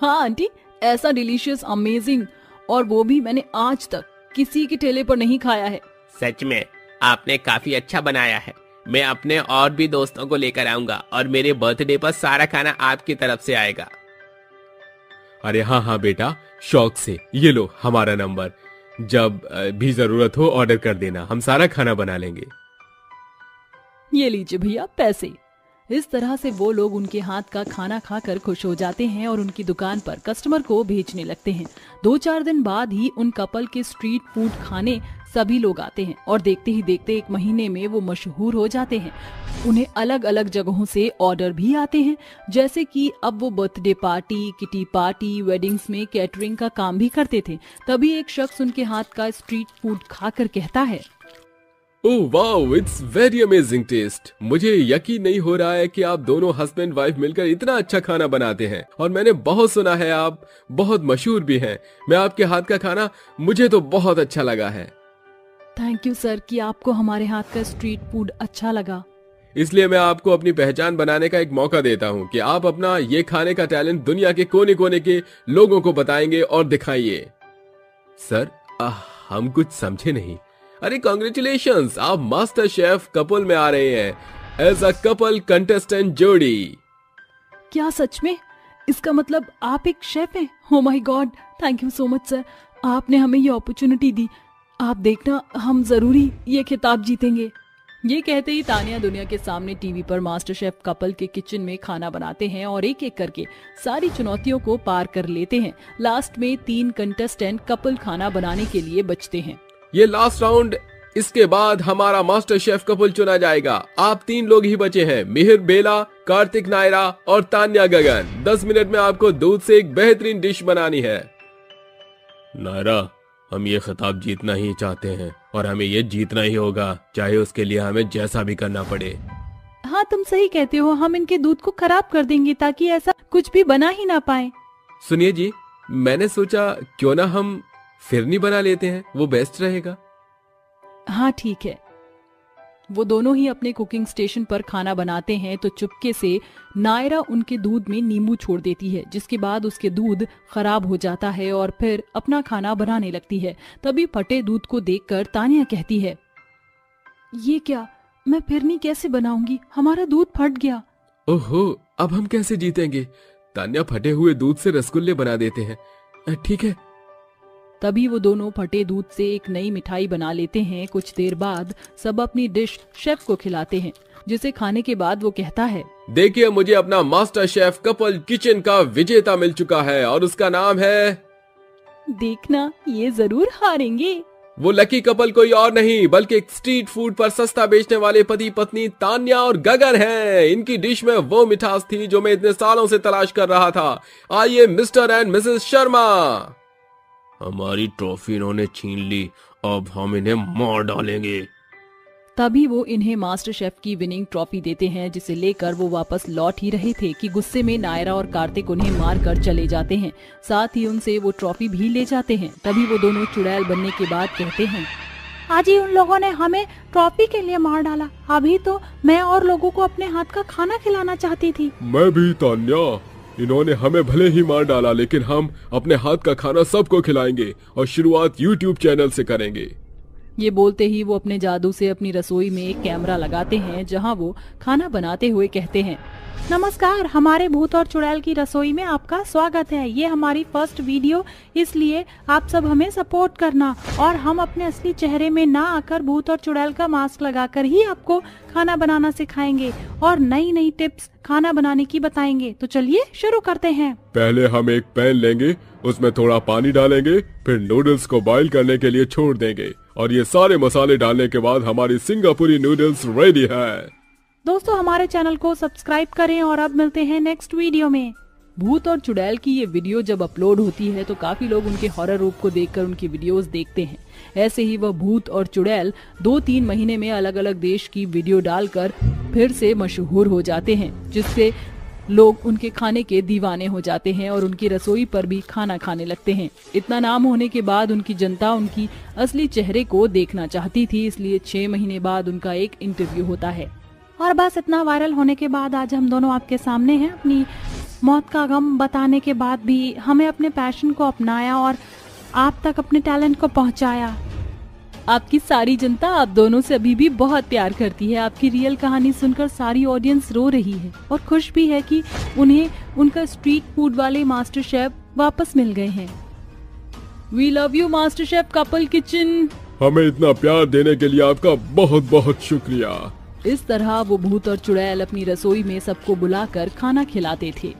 Speaker 2: हाँ आंटी, ऐसा डिलीशियस, अमेजिंग, और वो भी मैंने आज तक किसी के ठेले पर नहीं खाया है।
Speaker 8: सच में आपने काफी अच्छा बनाया है। मैं अपने और भी दोस्तों को लेकर आऊंगा और मेरे बर्थडे पर सारा खाना आपकी तरफ से आएगा।
Speaker 6: अरे हाँ हाँ बेटा, शौक से। ये लो हमारा नंबर, जब भी जरूरत हो ऑर्डर कर देना, हम सारा खाना बना लेंगे।
Speaker 2: ये लीजिए भैया पैसे। इस तरह से वो लोग उनके हाथ का खाना खाकर खुश हो जाते हैं और उनकी दुकान पर कस्टमर को भेजने लगते हैं। 2-4 दिन बाद ही उन कपल के स्ट्रीट फूड खाने सभी लोग आते हैं और देखते ही देखते 1 महीने में वो मशहूर हो जाते हैं। उन्हें अलग अलग जगहों से ऑर्डर भी आते हैं, जैसे कि अब वो birthday party, kitty party, weddings में कैटरिंग का काम भी करते थे। तभी एक शख्स उनके हाथ का स्ट्रीट फूड खाकर कहता है,
Speaker 6: oh wow, it's very amazing taste. मुझे यकीन नहीं हो रहा है कि आप दोनों हस्बैंड वाइफ मिलकर इतना अच्छा खाना बनाते हैं और मैंने बहुत सुना है आप बहुत मशहूर भी हैं। मैं आपके हाथ का खाना, मुझे तो बहुत अच्छा लगा है।
Speaker 2: थैंक यू सर कि आपको हमारे हाथ का स्ट्रीट फूड अच्छा लगा।
Speaker 6: इसलिए मैं आपको अपनी पहचान बनाने का एक मौका देता हूँ कि आप अपना ये खाने का टैलेंट दुनिया के कोने कोने के लोगों को बताएंगे और दिखाइए। सर, हम कुछ समझे नहीं। अरे कांग्रेचुलेशंस, आप मास्टर शेफ कपल में आ रहे हैं एज अ कपल कंटेस्टेंट जोड़ी।
Speaker 2: क्या सच में? इसका मतलब आप एक शेफ हैं? Oh my God, thank you so much sir, आपने हमें ये अपॉर्चुनिटी दी। आप देखना, हम जरूरी ये खिताब जीतेंगे। ये कहते ही तानिया दुनिया के सामने टीवी पर मास्टर शेफ कपल के किचन में खाना बनाते हैं और एक एक करके सारी चुनौतियों को पार कर लेते हैं। लास्ट में 3 कंटेस्टेंट कपल खाना बनाने के लिए बचते हैं।
Speaker 6: ये लास्ट राउंड इसके बाद हमारा मास्टर शेफ कपल चुना जाएगा। आप 3 लोग ही बचे हैं, मिहिर बेला, कार्तिक नायरा और तान्या गगन। 10 मिनट में आपको दूध से एक बेहतरीन डिश बनानी है। नायरा, हम ये खिताब जीतना ही चाहते हैं और हमें ये जीतना ही होगा, चाहे उसके लिए हमें जैसा भी करना पड़े।
Speaker 3: हाँ तुम सही कहते हो, हम इनके दूध को खराब कर देंगे ताकि ऐसा कुछ भी बना ही ना पाए।
Speaker 6: सुनिए जी, मैंने सोचा क्यों ना हम फिरनी बना लेते हैं, वो बेस्ट रहेगा।
Speaker 3: हाँ ठीक है। वो दोनों ही अपने कुकिंग स्टेशन पर खाना बनाते हैं तो चुपके से नायरा उनके दूध में नींबू छोड़ देती है, जिसके बाद उसके दूध खराब हो जाता है और फिर अपना खाना बनाने लगती है। तभी फटे दूध को देखकर तान्या कहती है, ये क्या, मैं फिरनी कैसे बनाऊंगी, हमारा दूध फट गया।
Speaker 6: ओहो, अब हम कैसे जीतेंगे। तान्या, फटे हुए दूध से रसगुल्ले बना देते हैं। ठीक है।
Speaker 3: तभी वो दोनों फटे दूध से एक नई मिठाई बना लेते हैं। कुछ देर बाद सब अपनी डिश शेफ को खिलाते हैं, जिसे खाने के बाद वो कहता है,
Speaker 6: देखिए, मुझे अपना मास्टर शेफ कपल किचन का विजेता मिल चुका है और उसका नाम है,
Speaker 3: देखना ये जरूर हारेंगे।
Speaker 6: वो लकी कपल कोई और नहीं बल्कि स्ट्रीट फूड पर सस्ता बेचने वाले पति पत्नी तान्या और गगन हैं। इनकी डिश में वो मिठास थी जो मैं इतने सालों से तलाश कर रहा था। आइए मिस्टर एंड मिसेस शर्मा। हमारी ट्रॉफी इन्होंने छीन ली, अब हम इन्हें मार डालेंगे।
Speaker 3: तभी वो इन्हें मास्टर शेफ की विनिंग ट्रॉफी देते हैं, जिसे लेकर वो वापस लौट ही रहे थे कि गुस्से में नायरा और कार्तिक उन्हें मारकर चले जाते हैं। साथ ही उनसे वो ट्रॉफी भी ले जाते हैं। तभी वो दोनों चुड़ैल बनने के बाद कहते हैं, आज ही उन लोगों ने हमें ट्रॉफी के लिए मार डाला। अभी तो मैं और लोगों को अपने हाथ का खाना खिलाना चाहती थी।
Speaker 6: मैं भी तान्या, इन्होंने हमें भले ही मार डाला लेकिन हम अपने हाथ का खाना सबको खिलाएंगे और शुरुआत YouTube चैनल से करेंगे।
Speaker 3: ये बोलते ही वो अपने जादू से अपनी रसोई में एक कैमरा लगाते हैं, जहां वो खाना बनाते हुए कहते हैं, नमस्कार, हमारे भूत और चुड़ैल की रसोई में आपका स्वागत है। ये हमारी फर्स्ट वीडियो, इसलिए आप सब हमें सपोर्ट करना और हम अपने असली चेहरे में ना आकर भूत और चुड़ैल का मास्क लगाकर ही आपको खाना बनाना सिखाएंगे और नई नई टिप्स खाना बनाने की बताएंगे। तो चलिए शुरू करते हैं।
Speaker 6: पहले हम एक पैन लेंगे, उसमें थोड़ा पानी डालेंगे, फिर नूडल्स को बॉईल करने के लिए छोड़ देंगे और ये सारे मसाले डालने के बाद हमारी सिंगापुरी नूडल्स रेडी है।
Speaker 3: दोस्तों, हमारे चैनल को सब्सक्राइब करें और अब मिलते हैं नेक्स्ट वीडियो में। भूत और चुड़ैल की ये वीडियो जब अपलोड होती है तो काफी लोग उनके हॉरर रूप को देखकर उनकी वीडियोस देखते हैं। ऐसे ही वह भूत और चुड़ैल 2-3 महीने में अलग अलग देश की वीडियो डालकर फिर से मशहूर हो जाते हैं, जिससे लोग उनके खाने के दीवाने हो जाते हैं और उनकी रसोई पर भी खाना खाने लगते हैं। इतना नाम होने के बाद उनकी जनता उनकी असली चेहरे को देखना चाहती थी, इसलिए 6 महीने बाद उनका एक इंटरव्यू होता है। और बस इतना वायरल होने के बाद आज हम दोनों आपके सामने हैं। अपनी मौत का गम बताने के बाद भी हमें अपने पैशन को अपनाया और आप तक अपने टैलेंट को पहुंचाया। आपकी सारी जनता आप दोनों से अभी भी बहुत प्यार करती है। आपकी रियल कहानी सुनकर सारी ऑडियंस रो रही है और खुश भी है कि उन्हें उनका स्ट्रीट फूड वाले मास्टर शेफ वापस मिल गए हैं। We love you master chef couple kitchen.
Speaker 6: हमें इतना प्यार देने के लिए आपका बहुत बहुत शुक्रिया।
Speaker 3: इस तरह वो भूत और चुड़ैल अपनी रसोई में सबको बुलाकर खाना खिलाते थे।